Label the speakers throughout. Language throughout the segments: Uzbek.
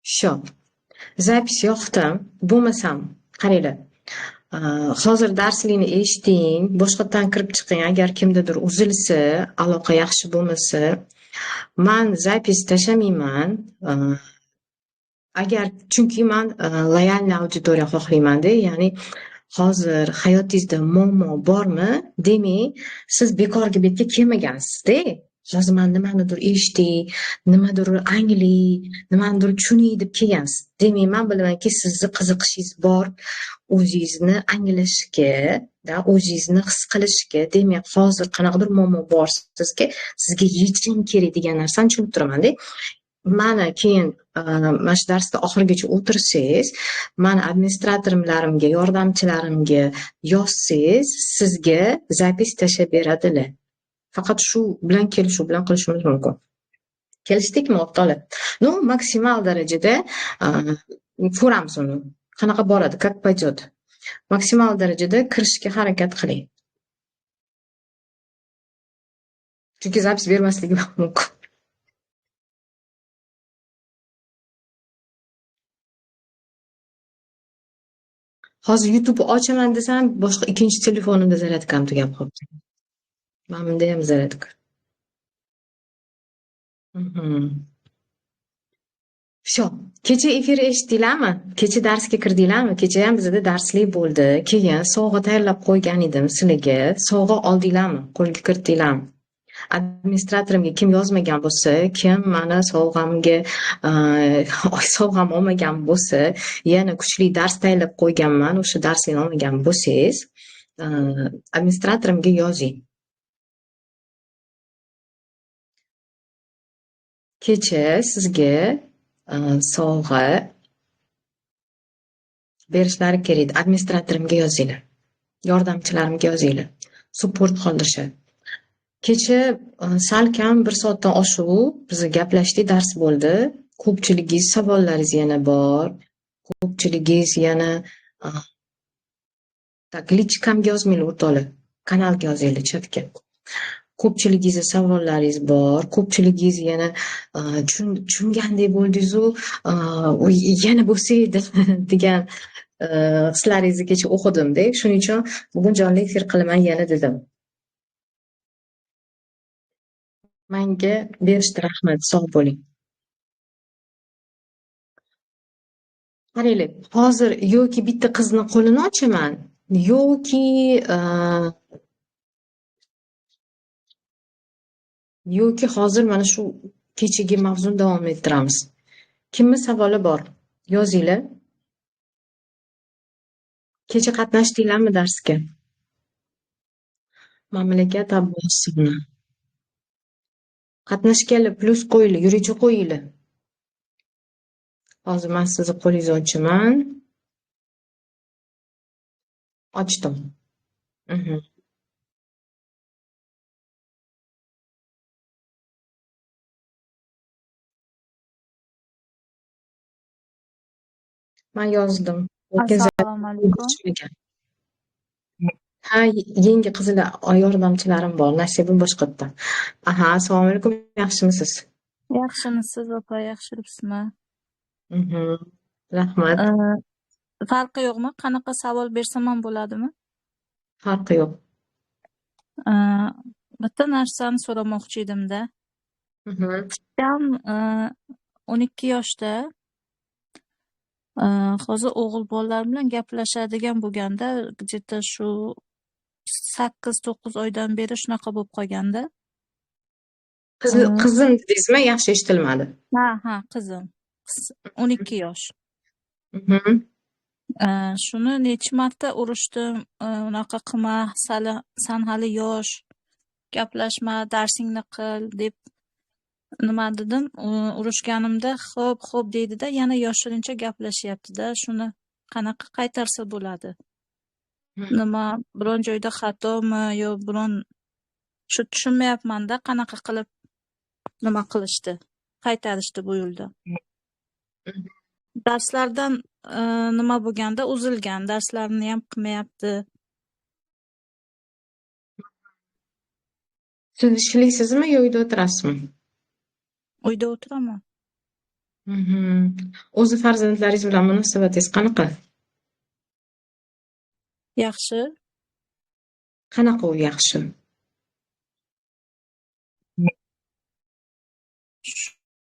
Speaker 1: Shu. Zapis yoqdi. Bo'lmasam, qaranglar. Hozir darslikni eshiting, boshqatdan kirib chiqing. Agar kimdadir uzilsa, aloqa yaxshi bo'lmasa, man zapis tashlamayman. Agar chunki man loyalniy auditoriya xohlaymanda, ya'ni hozir hayotingizda muammo bormi, demak, siz bekorga bu yerga kelmagansizda. Hozir man nimanidir eshitay, nimadir anglay, nimanidir tushunay deb kelgansiz. Demak, man bilamanki, sizni qiziqishingiz bor o'zingizni anglashga, o'zingizni his qilishga. Demak, hozir qanaqadir muammo bor sizga yechim kerak degan narsani tushunib turaman-da. Mana keyin mana shu darsda oxirigacha o'tirsangiz, mani administratorlarimga, yordamchilarimga yozsangiz, sizga zapis tashlab beradilar. Faqat shu bilan kelishuv bilan qilishimiz mumkin. Kelishdikmi, o'rtoqlar? Ну, maksimal darajada ko'ramiz uni. Qanaqa boradi, как пойдет. Maksimal darajada kirishga harakat qiling. Chunki zapis bermasligi mumkin. Hozir YouTube ochaman desam, boshqa ikkinchi telefonimda zaryadkam tugab qolibdi. Mana bunda ham zaryadka. Shu. Kecha efir eshitdinglarmi? Kecha darsga kirdinglarmi? Kecha ham bizda darslik bo'ldi. Keyin sovg'a tayyorlab qo'ygan edim sizlarga. Sovg'a oldinglarmi? Qo'lga kiritdinglarmi? Administratorimga kim yozmagan bo'lsa, kim mani sovg'amga sovg'am olmagan bo'lsa, yana kuchli dars tayyorlab qo'yganman, o'sha darsni olmagan bo'lsangiz, administratorimga yozing. Kecha sizga sovg'a berishlari kerak edi. Administratorimga yozinglar. Yordamchilarimga yozinglar. Support qoldirishadi. Kecha salkam 1 soatdan oshuv biz gaplashdik, dars bo'ldi. Ko'pchiligingiz savollaringiz yana bor. Ko'pchiligingiz yana lichkamga yozmanglar o'rtoqlar. Kanalga yozinglar chatga. Ko'pchiligingiz savollaringiz bor. Ko'pchiligingiz yana tushungandek bo'ldingiz-u, yana bo'lsa edi degan hislaringizni kecha o'qidim-da. Shuning uchun bugun jonli efir qilaman yana dedim. Menga berishdi, rahmat, sog' bo'ling. Qaranglar, hozir yoki bitta qizni qo'lini ochaman, yoki hozir mana shu kechagi mavzuni davom ettiramiz. Kimni savoli bor? Yozinglar. Kecha qatnashdinglarmi darsga? Mamlakat Abbosovna. Qatnashganlar plus qo'yinglar, yurichi qo'yinglar. Hozir men sizni qo'lingizni ochaman. Ochdim. Men yozdim.
Speaker 2: Assalomu alaykum.
Speaker 1: Ha, yangi qizlar yordamchilarim bor. Nasibim boshqatda. Aha, assalomu alaykum. Yaxshimisiz?
Speaker 2: Yaxshimisiz, opa, yaxshiribsizmi?
Speaker 1: Rahmat.
Speaker 2: Farqi yo'qmi? Qanaqa savol bersam ham bo'ladimi?
Speaker 1: Farqi yo'q.
Speaker 2: Bitta narsani so'ramoqchi edim-da. Qizim 12 yoshda. Hozir o'g'il bolalar bilan gaplashadigan bo'lganda, где-то shu 8-9 oydan beri shunaqa bo'lib qolganda.
Speaker 1: Qizim dedingizmi? Yaxshi eshitilmadi.
Speaker 2: Ha, qizim. 12 yosh. Shuni necha marta urishdim, unaqa qilma, san hali yosh, gaplashma, darsingni qil deb nima dedim, urishganimda xo'p deydi-da, yana yoshirincha gaplashyapti-da, shuni qanaqa qaytarsa bo'ladi? Nima, biron joyda xatomi yo biron shu tushunmayapman-da, qanaqa qilib nima qilishdi, qaytarishdi bu yo'lda. Darslardan nima bo'lganda uzilgan, darslarni ham qilmayapti.
Speaker 1: Siz ishlaysizmi yo uyda o'tirasizmi?
Speaker 2: Uyda o'tiraman.
Speaker 1: O'zi farzandlaringiz bilan munosabatingiz qanaqa?
Speaker 2: Yaxshi.
Speaker 1: Qanaqa u yaxshi?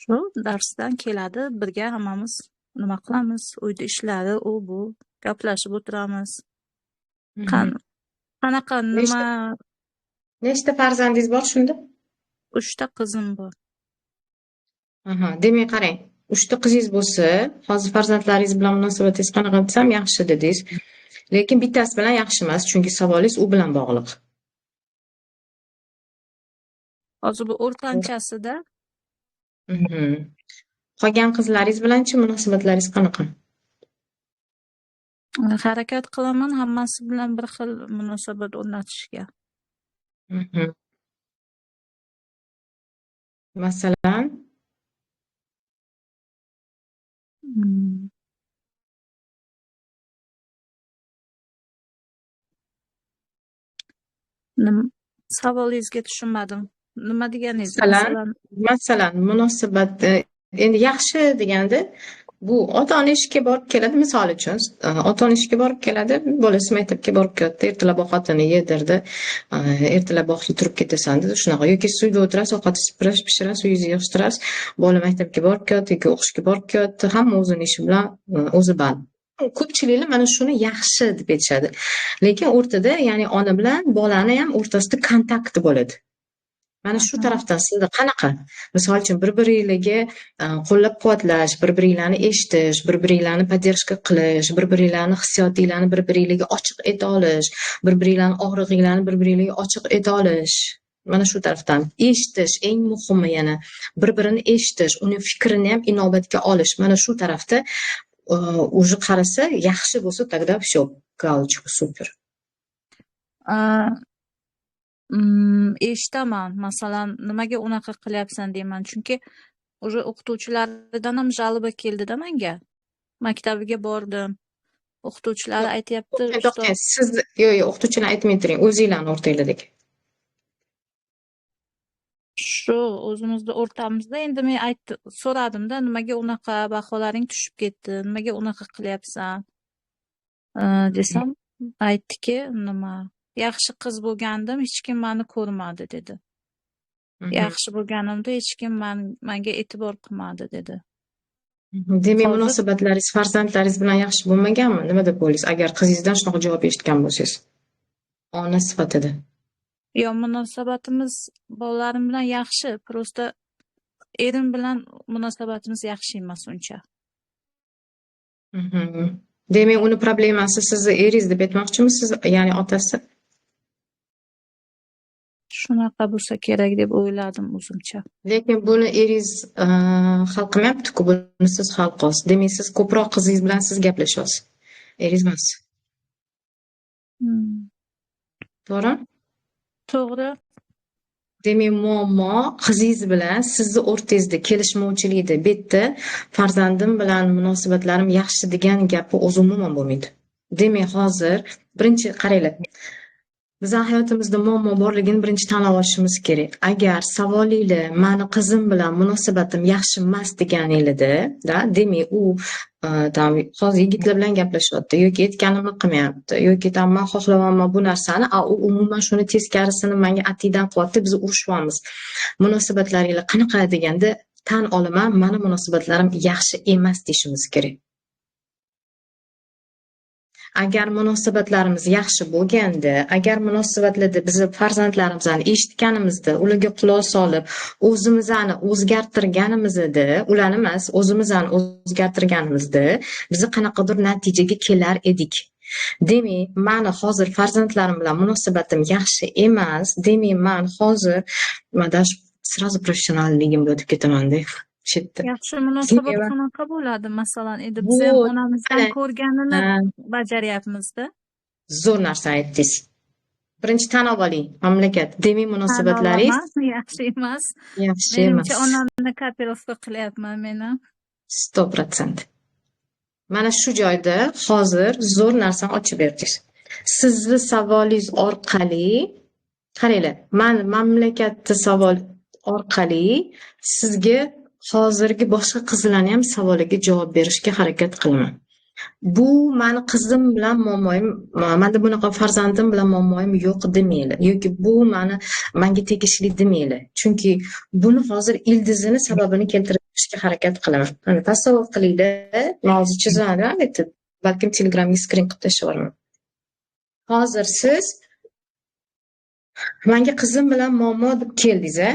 Speaker 2: Shu darsdan keladi, birga hammamiz nima qilamiz, uyda ishlari, u bu gaplashib o'tiramiz.
Speaker 1: Mhm.
Speaker 2: Qanaqa nima?
Speaker 1: Nechta farzandingiz bor shunda?
Speaker 2: 3ta qizim bor.
Speaker 1: Aha, demak qarang, 3ta qizingiz bo'lsa, hozir farzandlaringiz bilan munosabatingiz qanaqa desam yaxshi dedingiz. Lekin bittasi bilan yaxshi emas, chunki savolingiz u bilan bog'liq.
Speaker 2: Hozir bu o'rtanchasida
Speaker 1: Mhm. Qolgan qizlaringiz bilanchi munosabatlaringiz qanaqa?
Speaker 2: harakat qilaman hammasi bilan bir xil munosabat o'rnatishga.
Speaker 1: Mhm. Masalan,
Speaker 2: Hmm. Savolingizga tushunmadim. Nima deganingiz?
Speaker 1: masalan munosabat endi yaxshi deganda bu ota-ona ishga borib keladi, misol uchun ota-ona ishga borib keladi, bolasi maktabga borib keladi, ertalab ovqatini yedirdi, ertalab bog'cha turib ketasan dedi, shunaqa yoki siz uyda o'tirasiz, ovqat pishirasiz, uyingizni yig'ishtirasiz, bola maktabga borib keladi yoki o'qishga borib keladi, hamma o'zini ishi bilan o'zi band. Ko'pchiliklar mana shuni yaxshi deb aytishadi. Lekin o'rtada, ya'ni ona bilan bolani ham o'rtasida kontakt bo'ladi. Mana shu tarafdan sizda qanaqa? Misol uchun bir-biringlarga qo'llab-quvvatlash, bir-biringlarni eshitish, bir-biringlarni поддержка qilish, bir-biringlarni hissiyotinglarni bir-biringlarga ochiq ayta olish, bir-biringlarni og'rig'inglarni bir-biringlarga ochiq ayta olish. Mana shu tarafdan eshitish eng muhimi, yana bir-birini eshitish, uni fikrini ham inobatga olish. Mana shu tarafda уже qarasa yaxshi bo'lsa, тогда всё, галочка, super.
Speaker 2: Eshitaman, masalan, nimaga unaqa qilyapsan deyman, chunki уже o'qituvchilaridan ham жалоба keldida menga. Maktabiga bordim. O'qituvchilari aytyapti,
Speaker 1: To'xtang, siz yo'q, o'qituvchilar aytmay turing, o'zinglarni o'rtanglardagi.
Speaker 2: shu o'zimizni o'rtamizda endi men so'radimda, nimaga unaqa baholaring tushib ketdi, nimaga unaqa qilyapsan desam, aytdiki, nima yaxshi qiz bo'lgandim, hech kim meni ko'rmadi dedi. Yaxshi bo'lganimda hech kim menga e'tibor qilmadi dedi.
Speaker 1: Demak, munosabatlaringiz farzandlaringiz bilan yaxshi bo'lmaganmi? Nima deb o'ylaysiz? Agar qizingizdan shunaqa javob eshitgan bo'lsangiz, ona sifatida.
Speaker 2: Yo'q, munosabatimiz bolalarim bilan yaxshi, просто erim bilan munosabatimiz yaxshi emas uncha.
Speaker 1: Demak, uni problemasi sizni eringiz deb aytmoqchimisiz, ya'ni otasi?
Speaker 2: Shunaqa bo'lsa kerak deb o'yladim o'zimcha.
Speaker 1: Lekin buni eringiz hal qilmayapti-ku, buni siz hal qilasiz. Demak, siz ko'proq qizingiz bilan siz gaplashyapsiz. Eringiz emas. To'g'rimi?
Speaker 2: To'g'ri.
Speaker 1: Demak, muammo qizingiz bilan sizni o'rtangizda kelishmovchilikda. Bu yerda farzandim bilan munosabatlarim yaxshi degan gapi o'zi umuman bo'lmaydi. Demak, hozir birinchi qaranglar. Bizning hayotimizda muammo borligini birinchi tanlab olishimiz kerak. Agar savolinglar meni qizim bilan munosabatim yaxshi emas deganinglarda, demak u hozir yigitlar bilan gaplashyapti yoki aytganimni qilmayapti yoki men xohlamayman bu narsani, u umuman shuni teskarisini menga atiydan qilyapti, biz urushyapmiz. Munosabatlaringlar qanaqa deganda tan olaman, meni munosabatlarim yaxshi emas deyishimiz kerak. Agar munosabatlarimiz yaxshi bo'lganda, agar munosabatlarda bizni farzandlarimizni eshitganimizda, ularga quloq solib, o'zimizni o'zgartirganimizda, ularni emas, o'zimizni o'zgartirganimizda, biz qanaqadir natijaga kelar edik. Demak, meni hozir farzandlarim bilan munosabatim yaxshi emas, demak, men hozir сразу professionalligimga o'tib ketaman-da.
Speaker 2: Yaxshi munosabat qanaqa bo'ladi? Masalan, endi biz ham onamizdan ko'rganini bajaryapmiz-da.
Speaker 1: Zo'r narsa aytdingiz. Birinchi tan oling, mamlakat. Demak, munosabatlaringiz
Speaker 2: yaxshi emas.
Speaker 1: Yaxshi emas.
Speaker 2: Menimcha onamni kopirovka qilyapman men ham.
Speaker 1: 100%. Mana shu joyda hozir zo'r narsani ochib berdingiz. Sizni savolingiz orqali, qaranglar, men mamlakatda savol orqali sizga hozirgi boshqa qizlarni ham savoliga javob berishga harakat qilaman. Bu mani qizim bilan muammoyim, manda bunaqa farzandim bilan muammoyim yo'q demayli yoki bu menga tegishli demayli. Chunki buni hozir ildizini sababini keltirishga harakat qilaman. Mana tasavvur qilinglar, men hozir chizaman, albatta. Balkim Telegramga skrin qilib tashlavorman. Hozir siz menga qizim bilan muammo deb keldingiz-a?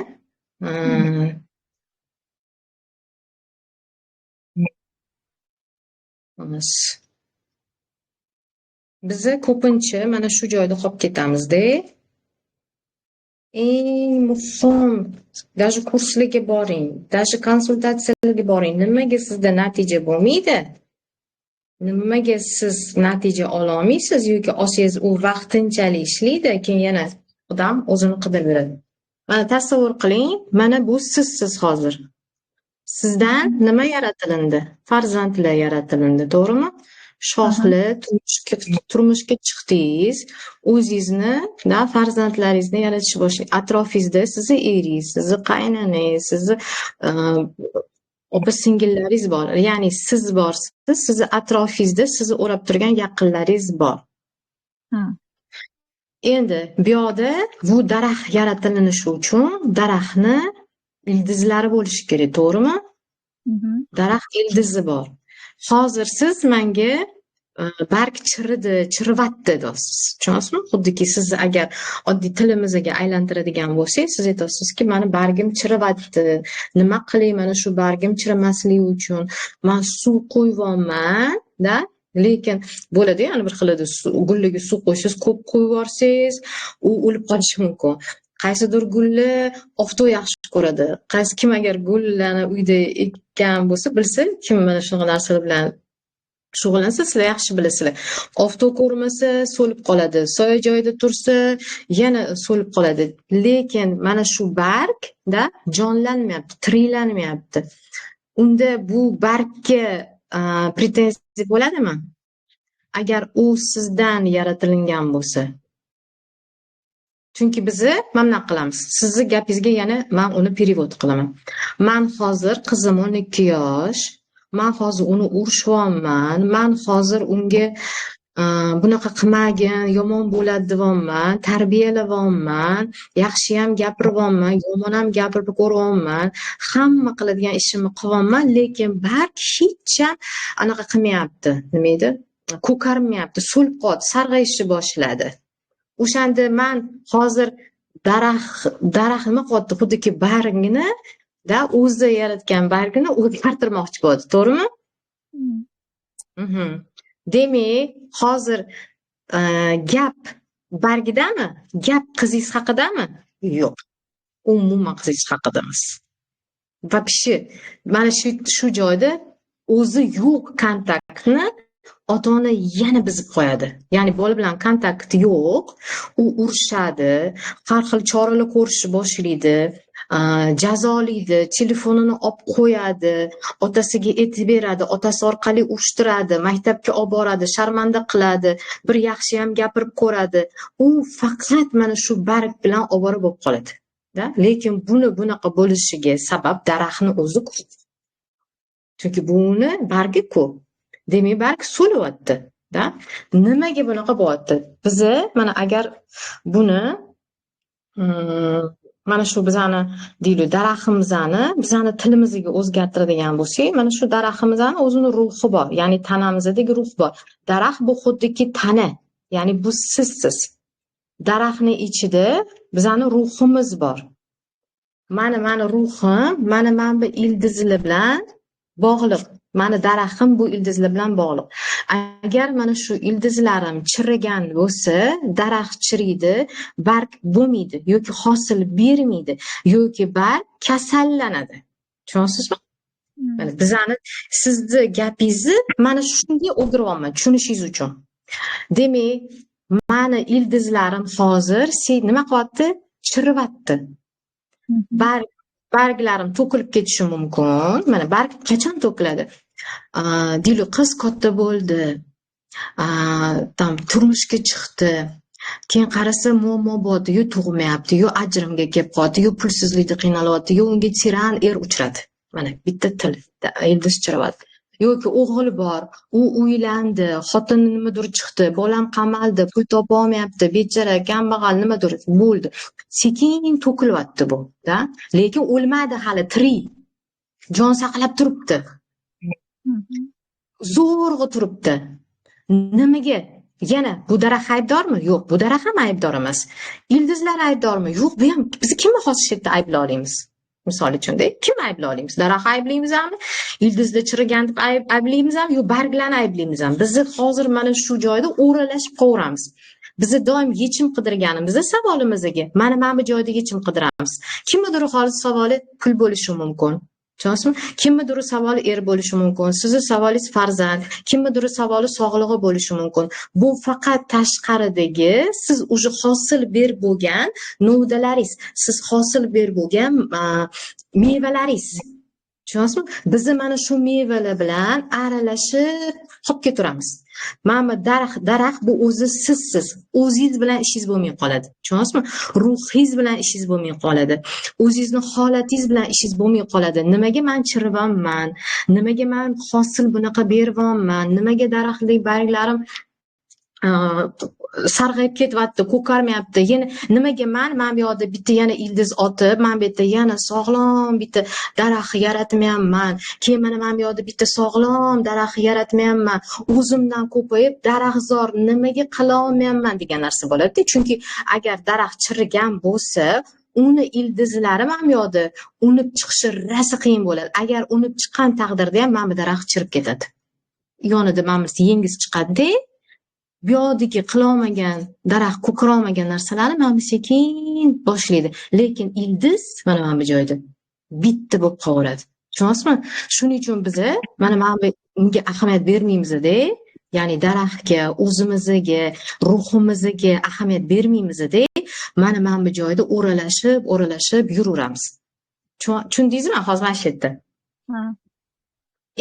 Speaker 1: Biza ko'pincha mana shu joyda qolib ketamizda. Eng muhim, даже kurslarga boring, даже konsultatsiyalarga boring. Nimaga sizda natija bo'lmaydi? Nimaga siz natija ola olmaysiz yoki olsangiz u vaqtinchalik ishlaydi, keyin yana odam o'zini qidirib yuradi. Mana tasavvur qiling, mana bu sizsiz hozir. Sizdan nima yaratilindi? Farzandlar yaratilindi, to'g'rimi? Shohli turmushga chiqdingiz, o'zingizni, farzandlaringizni yaratishni boshlang. Atrofingizda sizni eringiz, sizni qaynonangiz, sizni opa-singillaringiz bor. Ya'ni siz borsiz, sizni atrofingizda sizni o'rab turgan yaqinlaringiz bor. Endi bu yoqda bu daraxt yaratilinishi uchun daraxtni ildizlari bo'lishi kerak, to'g'rimi? Daraxt ildizi bor. Hozir siz menga barg chirivatdi deysiz. Tushunasizmi? Xuddiki siz agar oddiy tilimizga aylantiradigan bo'lsangiz, siz aytasizki, meni bargim chirivatdi. Nima qilay mana shu bargim chirimasligi uchun? Men suv qo'yyapman, lekin bo'ladi, ya'ni bir xilda gullarga suv qo'ysiz, ko'p qo'yib yuborsangiz, u o'lib qolishi mumkin. Qaysidir gulni oftob yaxshi ko'radi. Kim agar gullarni uyda ekkan bo'lsa, bilsa, kim mana shunaqa narsalar bilan shug'ullansa, sizlar yaxshi bilasizlar. Oftob ko'rmasa, so'lib qoladi. Soya joyida tursa, yana so'lib qoladi. Lekin mana shu bargda jonlanmayapti, tiriklanmayapti. Unda bu bargga pretenziya bo'ladimi? Agar u sizdan yaratilgan bo'lsa. Chunki bizni mana qilamiz. Sizni gapingizga yana men uni perevod qilaman. Men hozir qizim 12 yosh. Men hozir uni urishyapman. Men hozir unga bunaqa qilmagin, yomon bo'ladi deyapman, tarbiyalayapman, yaxshi ham gapiryapman, yomon ham gapirib ko'ryapman. Hamma qiladigan ishimni qilyapman, lekin barg hech ham anaqa qilmayapti. Nima edi? Ko'karmayapti, so'lib qoldi, sarg'ayishni boshladi. O'shanda men hozir daraxt nima qildi? Xuddiki bargini o'zi yaratgan bargini o'zgartirmoqchi bo'ldi, to'g'rimi? Demak, hozir gap bargidami? Gap qizingiz haqidami? Yo'q. Umuman qizingiz haqida emas. Вообще, mana shu joyda o'zi yo'q kontaktni ota-ona yana buzib qo'yadi. Ya'ni bola bilan kontakt yo'q, u urishadi, har xil choralar ko'rishni boshlaydi, jazolaydi, telefonini olib qo'yadi, otasiga aytib beradi, otasi orqali urishtiradi, maktabga olib boradi, sharmanda qiladi, bir yaxshi ham gapirib ko'radi. U faqat mana shu barg bilan ovora bo'lib qoladi. Lekin buni bunaqa bo'lishiga sabab daraxtni o'zi-ku. Chunki buni bargi-ku. Demak, barg so'lyapti. Nimaga bunaqa bo'lyapti? Biza mana agar buni mana shu bizani deylik daraxtimizni, bizani tilimizga o'zgartiradigan bo'lsak, mana shu daraxtimizni o'zini ruhi bor, ya'ni tanamizdagi ruh bor. Daraxt bu xuddiki tana, ya'ni bu sizsiz. Daraxtning ichida bizani ruhimiz bor. Mani ruhim, mana bu ildizlar bilan bog'liq. Mani daraxtim bu ildizlar bilan bog'liq. Agar mana shu ildizlarim chirigan bo'lsa, daraxt chiriydi, barg bo'lmaydi yoki hosil bermaydi yoki barg kasallanadi. Tushunasizmi? Mana bizani sizni gapingizni mana shunga o'giryapman tushunishingiz uchun. Demak, mani ildizlarim hozir nima qilyapti? Chirivyapti. Barglarim to'kilib ketishi mumkin. Mana barg qachon to'kiladi? Deylik, qiz katta bo'ldi, turmushga chiqdi, keyin qarasa muammo bo'ldi, yo tug'mayapti, yo ajrimga kelib qoldi, yo pulsizlikda qiynalyapti, yo unga tiran uchradi. Mana bitta til, Yulduz Chiravati. Yoki o'g'il bor, u uylandi, xotini nimadir chiqdi, bolam qamaldi, pul topolmayapti, bechara, kambag'al nimadir bo'ldi. Sekin to'kilyapti bu, da? Lekin o'lmadi hali, tirik. Jon saqlab turibdi. Zo'rg'a turibdi. Nimaga? Yana bu daraxt aybdormi? Yo'q, bu daraxt ham aybdor emas. Ildizlar aybdormi? Yo'q, bu ham biz kimni xoslikda ayblay olamiz? Misol uchun, kim ayblay olamiz? Daraxt ayblaymizmi? Ildizda chirigan deb ayblaymizmi? Yo'q, barglarni ayblaymizmi? Biz hozir mana shu joyda o'ralashib qolaveramiz. Biz doim yechim qidirganimizda savolimizga mana bu joyda yechim qidiramiz. Kimnidir xolis savoli pul bo'lishi mumkin. Tushunasizmi? Kimnidir savoli bo'lishi mumkin. Sizni savolingiz farzand, kimnidir savoli sog'lig'i bo'lishi mumkin. Bu faqat tashqaridagi siz уже hosil berib bo'lgan novdalaringiz, siz hosil berib bo'lgan mevalaringiz. Tushunasizmi? Biz mana shu mevalar bilan aralashib qolib ketaveramiz. Mana daraxt bu o'zi sizsiz. O'zingiz bilan ishingiz bo'lmay qoladi. Tushunasizmi? Ruhingiz bilan ishingiz bo'lmay qoladi. O'zingizni holatingiz bilan ishingiz bo'lmay qoladi. Nimaga men chirivyapman? Nimaga men hosil bunaqa beryapman? Nimaga daraxtdagi barglarim sarg'ayib ketyapti, ko'karmayapti? Yana nimaga men bu yoqda bitta yana ildiz otib, men bu yerda yana sog'lom bitta daraxt yaratmayapman. Keyin mana men bu yoqda bitta sog'lom daraxt yaratmayapman. O'zimdan ko'payib daraxtzor nimaga qila olmayapman degan narsa bo'ladi. Chunki agar daraxt chirigan bo'lsa, uni ildizlari mana bu yoqda unib chiqishi rosa qiyin bo'ladi. Agar unib chiqqan taqdirda ham mana bu daraxt chirib ketadi. Yonida mana bu yengiz chiqadi-da, bu yoqdagi qilolmagan daraxt ko'karolmagan narsalarni mana sekin boshlaydi. Lekin ildiz mana bu joyda bitta bo'lib qolaveradi. Tushunasizmi? Shuning uchun biz mana bunga ahamiyat bermaymiz-da. Ya'ni daraxtga, o'zimizga, ruhimizga ahamiyat bermaymiz-da. Mana bu joyda o'ralashib yuraveramiz. Tushundingizmi? Hozir mana shu yerda.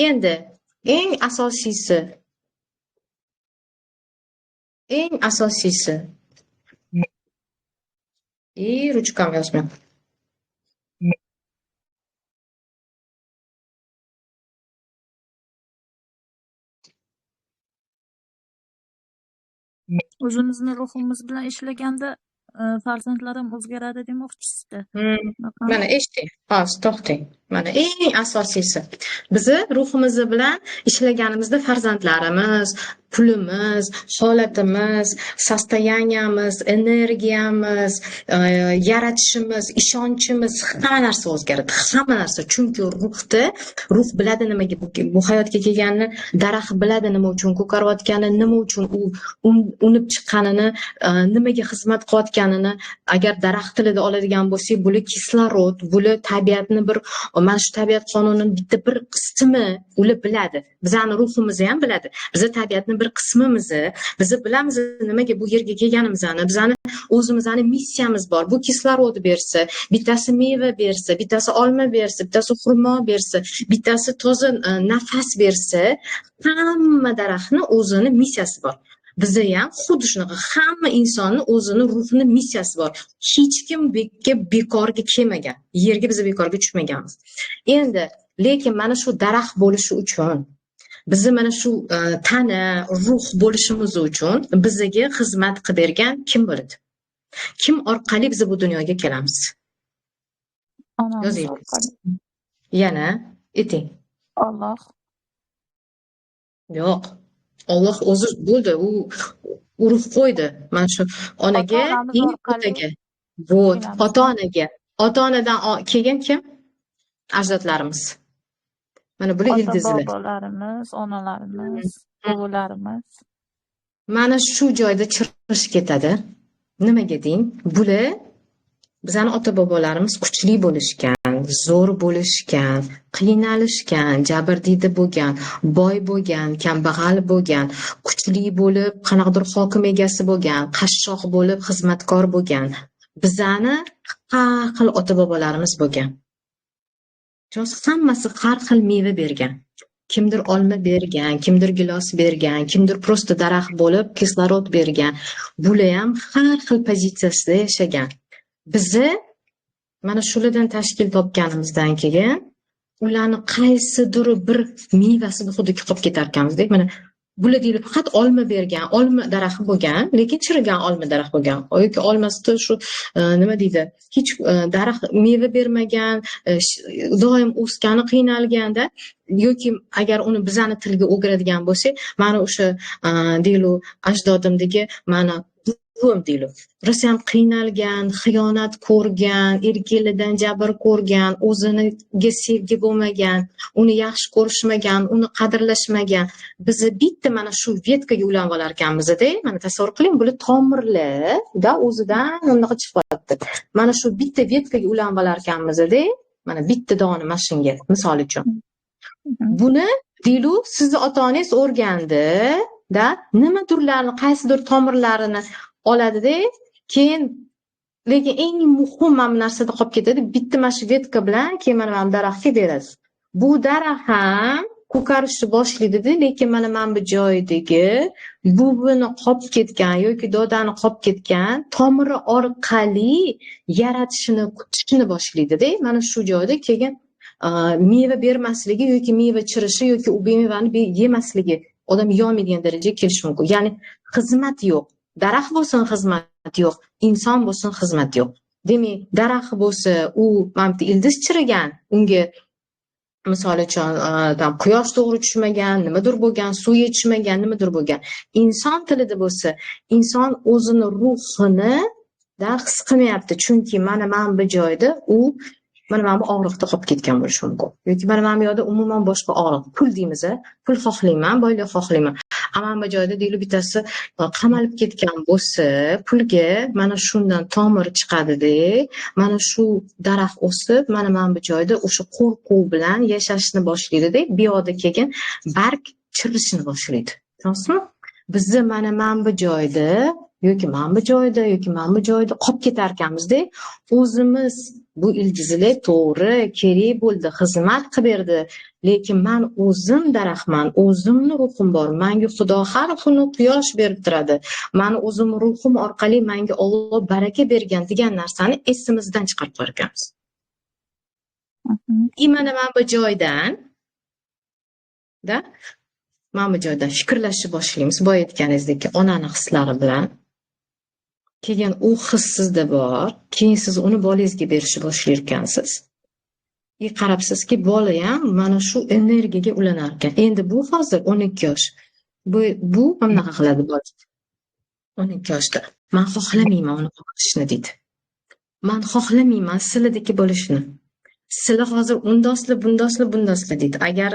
Speaker 1: Endi eng asosiysi ruchkam yozmayapman.
Speaker 2: O'zimizni ruhimiz bilan ishlaganda farzandlar ham o'zgaradi demoqchisizda.
Speaker 1: Mana eshiting, hozir to'xtang. Mana eng asosiysi. Biz ruhimiz bilan ishlaganimizda farzandlarimiz, pulimiz, holatimiz, sostoyaniyamiz, energiyamiz, yaratishimiz, ishonchimiz, hamma narsa o'zgaradi. Hamma narsa. Chunki ruh biladi nimaga bu hayotga kelganini, daraxt biladi nima uchun ko'karayotganini, nima uchun u unib chiqqanini, nimaga xizmat qilayotganini. Agar daraxt tilida oladigan bo'lsak, bular kislorod, bular tabiatni bir mana shu tabiat qonunining bitta bir qismi ular biladi. Bizning ruhimiz ham biladi. Biz tabiatning bir qismimiz. Biz bilamiz nimaga bu yerga kelganimizni. Bizning o'zimizning missiyamiz bor. Bu kislorod bersa, bittasi meva bersa, bittasi olma bersa, bittasi xurmo bersa, bittasi toza nafas bersa, hamma daraxtni o'zini missiyasi bor. Bizda ham xuddi shunaqa hamma insonni o'zini ruhini missiyasi bor. Hech kim bekorga kelmagan. Yerga biz bekorga tushmaganmiz. Endi lekin mana shu daraxt bo'lishi uchun biz mana shu tana, ruh bo'lishimiz uchun bizga xizmat qilib bergan kim bo'ladi? Kim orqali biz bu dunyoga kelamiz? Yozing. Yana ayting.
Speaker 2: Alloh.
Speaker 1: Yo'q. Alloh o'zi bo'ldi, u urib qo'ydi. Mana shu onaga, otaga. Vot, ota-onaga. Ota-onadan keyin kim? Ajdodlarimiz. Mana bular ildizlar.
Speaker 2: Bobolarimiz, onalarimiz, buvilarimiz.
Speaker 1: Mana shu joyda chirish ketadi. Nimaga deng? Bular bizning ota-bobolarimiz kuchli bo'lishgan, zo'r bo'lishgan, qiynalishgan, jabrdiyda bo'lgan, boy bo'lgan, kambag'al bo'lgan, kuchli bo'lib, qanaqadir hokim egasi bo'lgan, qashshoq bo'lib, xizmatkor bo'lgan. Bizani har xil ota-bobolarimiz bo'lgan. Hammasi har xil meva bergan. Kimdir olma bergan, kimdir gilos bergan, kimdir prosta daraxt bo'lib kislorod bergan. Bular ham har xil pozitsiyasida yashagan. Bizi mana shulardan tashkil topganimizdan keyin ularni qaysidir bir mevasini xuddi qolib ketar ekanmiz-da. Mana bular deylik faqat olma bergan, olma daraxti bo'lgan, lekin chirigan olma daraxt bo'lgan. Yoki olmasida shu nima deydi, hech daraxt meva bermagan, doim o'sgani qiynalganda yoki agar uni bizani tilga o'giradigan bo'lsak, mana o'sha deylik ajdodimdagi mana buvim deylik. Rosa ham qiynalgan, xiyonat ko'rgan, erkalidan jabr ko'rgan, o'ziniga sevgi bo'lmagan, uni yaxshi ko'rishmagan, uni qadrlashmagan. Bizni bitta mana shu vetkaga ulanib olar ekanmiz-da. Mana tasavvur qiling, bular tomirlarda o'zidan unaqa chiqyapti. Mana shu bitta vetkaga ulanib olar ekanmiz-da. Mana bitta dona mashinga, misol uchun. Buni deylik, sizni ota-onangiz o'rgandi, da nimadirlarni, qaysidir tomirlarini oladi-da, keyin lekin eng muhim mana bu narsada qolib ketadi. Bitta mana shu vetka bilan keyin mana bu daraxtga berasiz. Bu daraxt ham ko'karishni boshlaydi-da, lekin mana bu joyidagi buvini qolib ketgan yoki dodani qolib ketgan tomiri orqali yaratishni, kutishni boshlaydi-da. Mana shu joyda keyin meva bermasligi yoki meva chirishi yoki u mevani yemasligi odam yeyolmaydigan darajaga kelishi mumkin. Ya'ni xizmat yo'q. Daraxt bo'lsin xizmat yo'q, inson bo'lsin xizmat yo'q. Demak, daraxt bo'lsa, u mana bu ildiz chirigan, unga misol uchun quyosh to'g'ri tushmagan, nimadir bo'lgan, suv yetishmagan, nimadir bo'lgan. Inson tilida bo'lsa, inson o'zini ruhini his qilmayapti, chunki mana bu joyda u mana bu og'riqda qolib ketgan bo'lishi mumkin. Yoki mana bu yoqda umuman boshqa og'riq, pul deymiz, pul xohlayman, boylik xohlayman. Mana bu joyda deylik bittasi qamalib ketgan bo'lsa, pulga mana shundan tomir chiqadi-da, mana shu daraxt o'sib, mana bu joyda o'sha qo'rquv bilan yashashni boshlaydi-da, bu yoqda keyin barg chirishni boshlaydi. To'g'risizmi? Bizni mana bu joyda yoki mana bu joyda yoki mana bu joyda qolib ketar ekanmiz-da, o'zimiz bu ildizlar to'g'ri, kerak bo'ldi, xizmat qilib berdi, lekin men o'zim daraxtman, o'zimni ruhim bor, menga Xudo har kuni quyosh berib turadi, meni o'zim ruhim orqali menga Alloh baraka bergan degan narsani esimizdan chiqarib qo'yar ekanmiz. Mana bu joydan mana bu joydan fikrlashni boshlaymiz, boya aytganingizdek, onani hislari bilan. Keyin u his sizda bor, keyin siz uni bolangizga berishni boshlar ekansiz. Qarabsizki, bola ham mana shu energiyaga ulanar ekan. Endi bu hozir 12 yosh. Bu bunaqa qiladi bola. 12 yoshda. Men xohlamayman uni qilishni deydi. Men xohlamayman sizlardagi bo'lishni. Sizlar hozir bundoslar deydi. Agar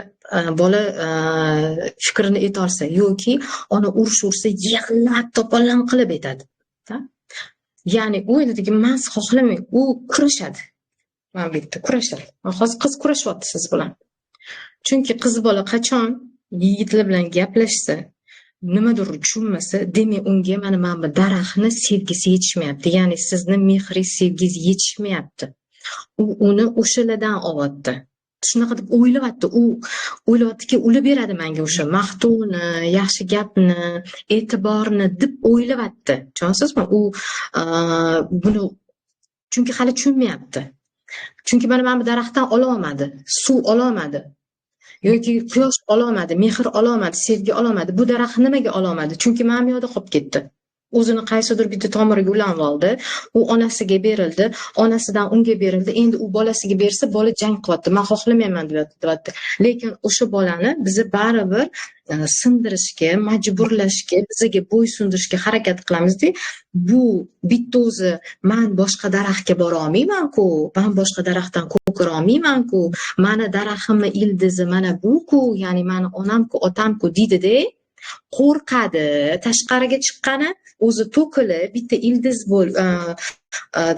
Speaker 1: bola fikrini ayta olsa yoki ona ursa yig'lab to'polon qilib aytadi. Ya'ni u aytadiki, men xohlamayman, u kurashadi. Mana bu yerda kurashadi. Hozir qiz kurashyapti siz bilan. Chunki qiz bola qachon yigitlar bilan gaplashsa, nimadir tushunmasa, demak unga mana bu daraxtni sevgisi yetishmayapti. Ya'ni sizni mehringiz, sevgingiz yetishmayapti. U uni o'shalardan olyapti. Shunaqa deb o'ylayapti. U o'ylayaptiki, ulib beradi menga o'sha maqtovni, yaxshi gapni, e'tiborni deb o'ylayapti. Tushunasizmi? U buni chunki hali tushunmayapti. Chunki mana bu daraxtdan ola olmadi, suv ola olmadi. Yoki quyosh ola olmadi, mehr ola olmadi, sevgi ola olmadi. Bu daraxt nimaga ola olmadi? Chunki mana bu yoqda qolib ketdi. O'zini qaysidir bitta tomiriga ulanib oldi. U onasiga berildi, onasidan unga berildi. Endi u bolasiga bersa, bola jang qilyapti. Men xohlamayman deyapti. Lekin o'sha bolani bizni baribir sindirishga, majburlashga, bizga bo'ysundirishga harakat qilamiz-da. Bu bitta o'zi men boshqa daraxtga bora olmayman-ku, men boshqa daraxtdan ko'kira olmayman-ku, meni daraxtimni ildizi mana bu-ku, ya'ni meni onam-ku, otam-ku deydi-da. Qo'rqadi, tashqariga chiqqani o'zi to'kilib bitta ildiz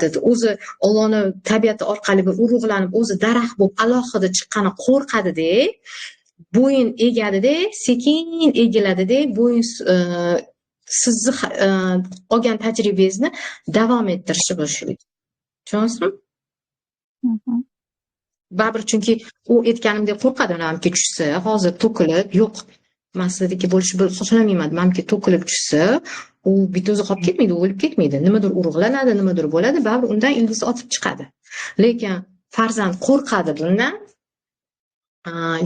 Speaker 1: dedi, o'zi Allohning tabiati orqali bir urug'lanib, o'zi daraxt bo'lib alohida chiqqani qo'rqadi-da, bo'yin egadi-da, sekin egiladi-da, bo'yin sizni olgan tajribangizni davom ettirishni boshlaydi. Tushunasizmi? Baribir chunki u aytganimdek qo'rqadi, onamga tushsa, hozir to'kilib, yo'q. Masladagi bo'lishni xohlamayman. Menga to'kilib tushsa, u bitta o'zi qolib ketmaydi, o'lib ketmaydi. Nimadir urug'lanadi, nimadir bo'ladi, baribir undan ildiz otib chiqadi. Lekin farzand qo'rqadi bundan.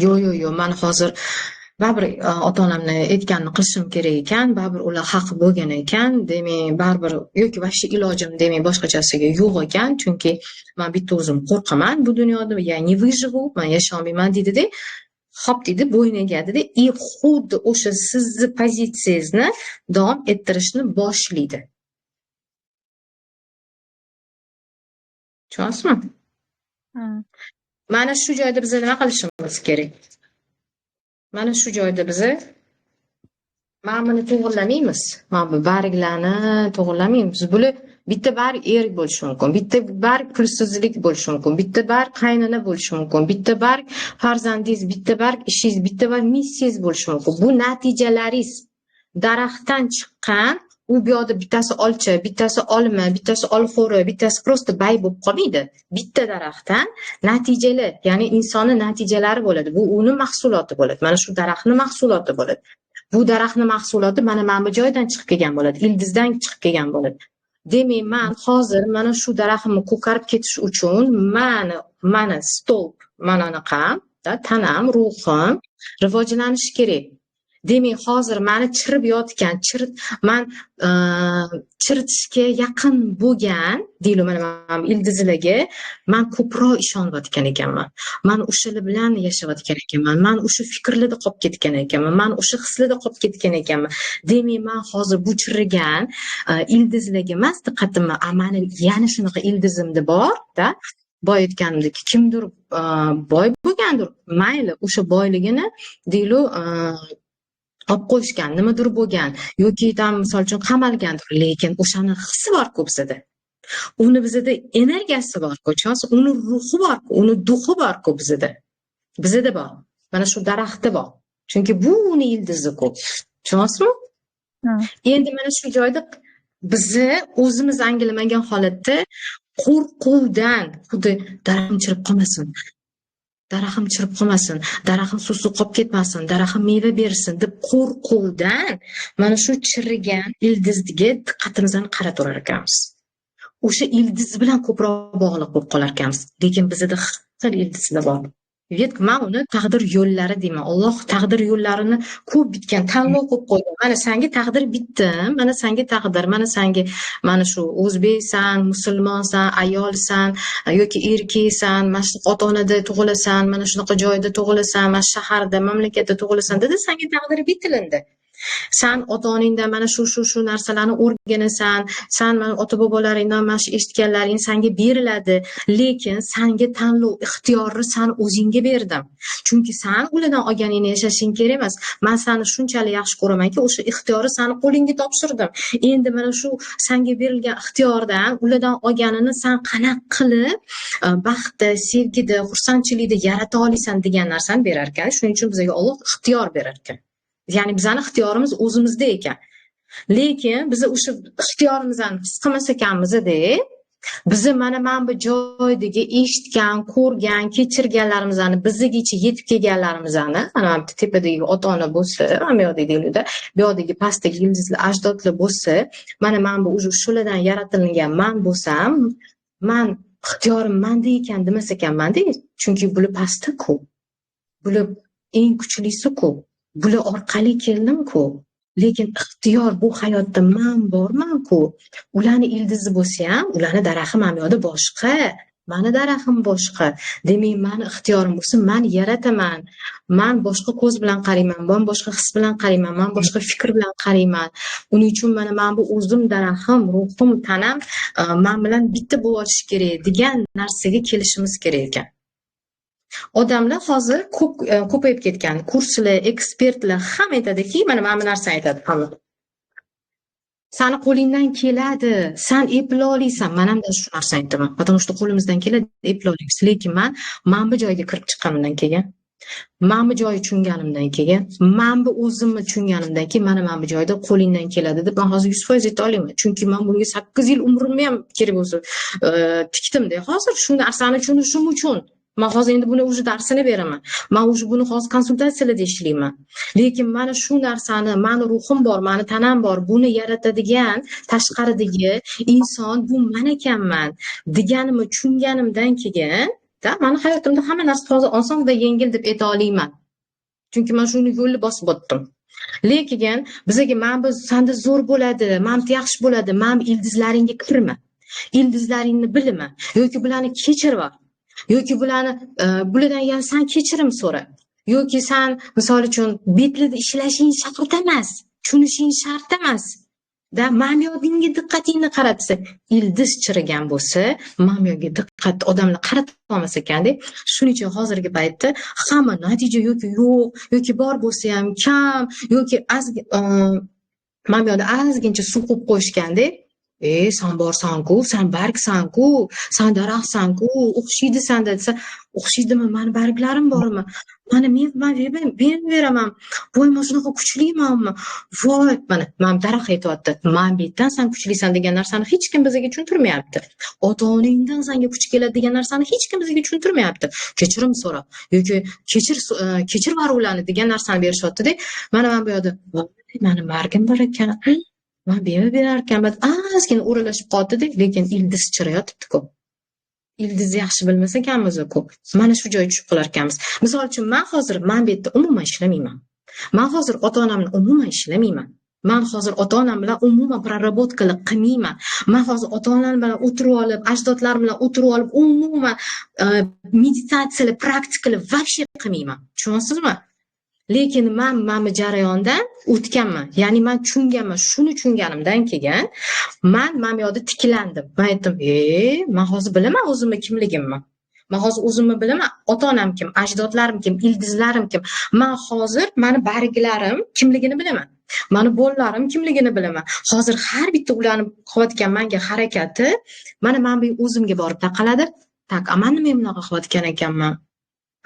Speaker 1: Yo'q, man hozir baribir ota-onamni aytganini qilishim kerak ekan, baribir ular haq bo'lgan ekan, demak baribir yoki вообще ilojim demak boshqachasiga yo'q ekan, chunki man bitta o'zim qo'rqaman bu dunyoda, я не выживу, man yasholmayman deydida. Hop deydi, bo'yniga egadi и xuddi o'sha sizni pozitsiyangizni davom ettirishni boshlaydi. Tushunyapsizmi?
Speaker 2: Ha.
Speaker 1: Mana shu joyda biz nima qilishimiz kerak? Mana shu joyda biz mana buni to'g'irlamaymiz. Mana bu barglarni to'g'irlamaymiz. Bular bitta barg erik bo'lishi mumkin, bitta barg pulsizlik bo'lishi mumkin, bitta barg qaynona bo'lishi mumkin, bitta barg farzandingiz, bitta barg ishingiz, bitta barg missiyangiz bo'lishi mumkin. Bu natijalaringiz. Daraxtdan chiqqan, u bu yoqda bittasi olcha, bittasi olma, bittasi olxo'ri, bittasi просто bay bo'lib qolmaydi. Bitta daraxtdan natijali, ya'ni insonni natijalari bo'ladi. Bu uni mahsuloti bo'ladi. Mana shu daraxtning mahsuloti bo'ladi. Bu daraxtning mahsuloti mana bu joydan chiqib kelgan bo'ladi, ildizdan chiqib kelgan bo'ladi. Demak, man hozir mana shu daraxtimni ko'karib ketish uchun mana stolp, mana anaqam, tanam, ruhim rivojlanishi kerak. Demak, hozir meni chirib yotgan, man chiritishga yaqin bo'lgan, deylik mana ildizlarga man ko'proq ishonayotgan ekanman. Man o'shalar bilan yashayotgan ekanman. Man o'sha fikrlarda qolib ketgan ekanman. Man o'sha hislarda qolib ketgan ekanman. Demak, man hozir bu chirigan ildizlarga emas, diqqatimni, mani yana shunaqa ildizimda bor-da. Boy aytganimdek, kimdir boy bo'lgandir, mayli, o'sha boyligini deylik olib qo'yishgan, nimadir bo'lgan yoki misol uchun qamalgandir, lekin o'shani hissi bor-ku bizda. Uni bizda energiyasi bor-ku, uni ruhi bor-ku, uni duhi bor-ku bizda. Bizda bor. Mana shu daraxtda bor. Chunki bu uni ildizi-ku. Tushunyapsizmi? Endi mana shu joyda bizni o'zimiz anglamagan holatda qo'rquvdan, xuddi daraxtim chirib qolmasin, daraxtim chirib qolmasin, daraxtim suvsiz qolib ketmasin, daraxtim meva bersin deb qo'rquvdan mana shu chirigan ildizga diqqatimizni qarataverar ekanmiz. O'sha ildiz bilan ko'proq bog'liq bo'lib qolar ekanmiz. Lekin bizda xil ildizlar bor. Men uni taqdir yo'llari deyman. Alloh taqdir yo'llarini ko'p bitgan, tanlov qilib qo'ygan. Mana senga taqdir bitdim, mana senga taqdir, mana shu o'zbeksan, musulmonsan, ayolsan yoki erkaksan, mana shu ota-onada tug'ilasan, mana shunaqa joyda tug'ilasan, mana shaharda, mamlakatda tug'ilasan dedi, senga taqdir bitilindi. Sen ota-onangdan mana shu narsalarni o'rganasan, sen mana ota-bobolaringdan mana shu eshitganlaring senga beriladi, lekin senga tanlov ixtiyorni sen o'zingga berdim. Chunki sen ulardan olganingni yashashing kerak emas. Men seni shunchalik yaxshi ko'ramanki, o'sha ixtiyorni seni qo'lingga topshirdim. Endi mana shu senga berilgan ixtiyordan ulardan olganini sen qanaqa qilib baxtda, sevgida, xursandchilikda yarata olasan degan narsani berar ekan. Shuning uchun bizga Alloh ixtiyor berar ekan. Ya'ni bizning ixtiyorimiz o'zimizda ekan. Lekin biz o'sha ixtiyorimizni his qilmas ekanmiz-da, biz mana bu joydagi eshitgan, ko'rgan, kechirganlarimizni, bizgacha yetib kelganlarimizni, mana bu tepadagi ota-ona bo'lsa, mana bu yoqdagi bu yoqdagi pastdagi ildizli ajdodlar bo'lsa, mana bu o'sha shulardan yaratilgan man bo'lsam, man ixtiyorim menda ekan demas ekanman-da, chunki bular pastda-ku. Bular eng kuchlisi-ku. Bular orqali keldim-ku. Lekin ixtiyor bu hayotda men borman-ku. Ularni ildizi bo'lsa ham, ularni daraxti mana bu yoqda boshqa. Mani daraxtim boshqa. Demak, meni ixtiyorim bo'lsa, men yarataman. Men boshqa ko'z bilan qarayman, men boshqa his bilan qarayman, men boshqa fikr bilan qarayman. Uning uchun men bu o'zim daraxtim, ruhim, tanam men bilan bitta bo'lishi kerak degan narsaga kelishimiz kerak ekan. Odamlar hozir ko'payib ketgan, kurslar, ekspertlar hamma aytadiki, mana bu narsani aytadi hamma. Seni qo'lingdan keladi, sen eplay olasan. Men ham shu narsani aytaman. Потому что qo'limizdan keladi, eplay olamiz. Lekin men bu joyga kirib chiqqanimdan keyin, men bu joyga tushunganimdan keyin, men bu o'zimni tushunganimdan keyin mana bu joyda qo'lingdan keladi deb men hozir 100% ayta olaman. Chunki men bunga 8 yil umrimni ham kerak bo'lsa tikdim-da. Hozir shu narsani tushunishim uchun men hozir endi buni o'zi darsini beraman. Men o'zi buni hozir konsultatsiyalarda ishlayman. Lekin mana shu narsani, meni ruhim bor, meni tanam bor, buni yaratadigan tashqaridagi inson bu men ekanman deganimni tushunganimdan keyin, mayda. Mani hayotimda hamma narsa hozir oson va yengil deb ayta olmayman. Chunki men shuni yo'lni bosib o'tdim. Lekin bizga mana bu sanda zo'r bo'ladi, mana bu yaxshi bo'ladi, mana bu ildizlaringga kirma. Ildizlaringni bilma yoki bularni kechirma. Yoki bulardan yana sen kechirim so'ra. Yoki sen misol uchun betlida ishlashing shart emas, tushunishing shart emas. Da mamyog'ingga diqqatingni qaratsa, ildiz chirigan bo'lsa, mamyog'ga diqqat odamlar qaratolmas ekanda. Shuning uchun hozirgi paytda hamma natija yoki yo'q, yoki bor bo'lsa ham kam, yoki mamyog'da ozgincha suv qo'yib qo'yishganda, sen borsan-ku, sen bargsan-ku, sen daraxtsan-ku, o'xshaydisan desa, o'xshaydimi, mani barglarim bormi? Mana men beraman. Voy, men shunaqa kuchlimanmi? Voy, mana daraxt aytyapti. Men betdan sen kuchlisan degan narsani hech kim bizga tushuntirmayapti. Ota-onangdan senga kuch keladi degan narsani hech kim bizga tushuntirmayapti. Kechirim so'ra yoki kechir ularni degan narsani berishyapti-da. Mana men bu yerda, mani margim bor ekan. Men berar ekanman. Ozgina o'ralashib qoldi-da, lekin ildiz chirayotibdi-ku. Ildiz yaxshi bilmasa ekanmiz-ku. Mana shu joyga tushib qolar ekanmiz. Misol uchun men hozir bu yerda umuman ishlamayman. Men hozir ota-onamni umuman ishlamayman. Men hozir ota-onam bilan umuman prarabotkalik qilmayman. Men hozir ota-onam bilan o'tirib olib, ajdodlarim bilan o'tirib olib, umuman meditatsiyalar, praktikalar вообще qilmayman. Tushunyapsizmi? Lekin men bu jarayondan o'tganman. Ya'ni men tushunganman, shuni tushunganimdan keyin men bu yoqda tiklandim. Men aytdim, men hozir bilaman o'zimni kimligimni. Men hozir o'zimni bilaman, ota-onam kim, ajdodlarim kim, ildizlarim kim. Men hozir meni barglarim kimligini bilaman. Meni bolalarim kimligini bilaman. Hozir har bitta ularni qilayotgan menga harakati mana men bu o'zimga borib taqaladi. Tak, men nima bunaqa qilayotgan ekanman?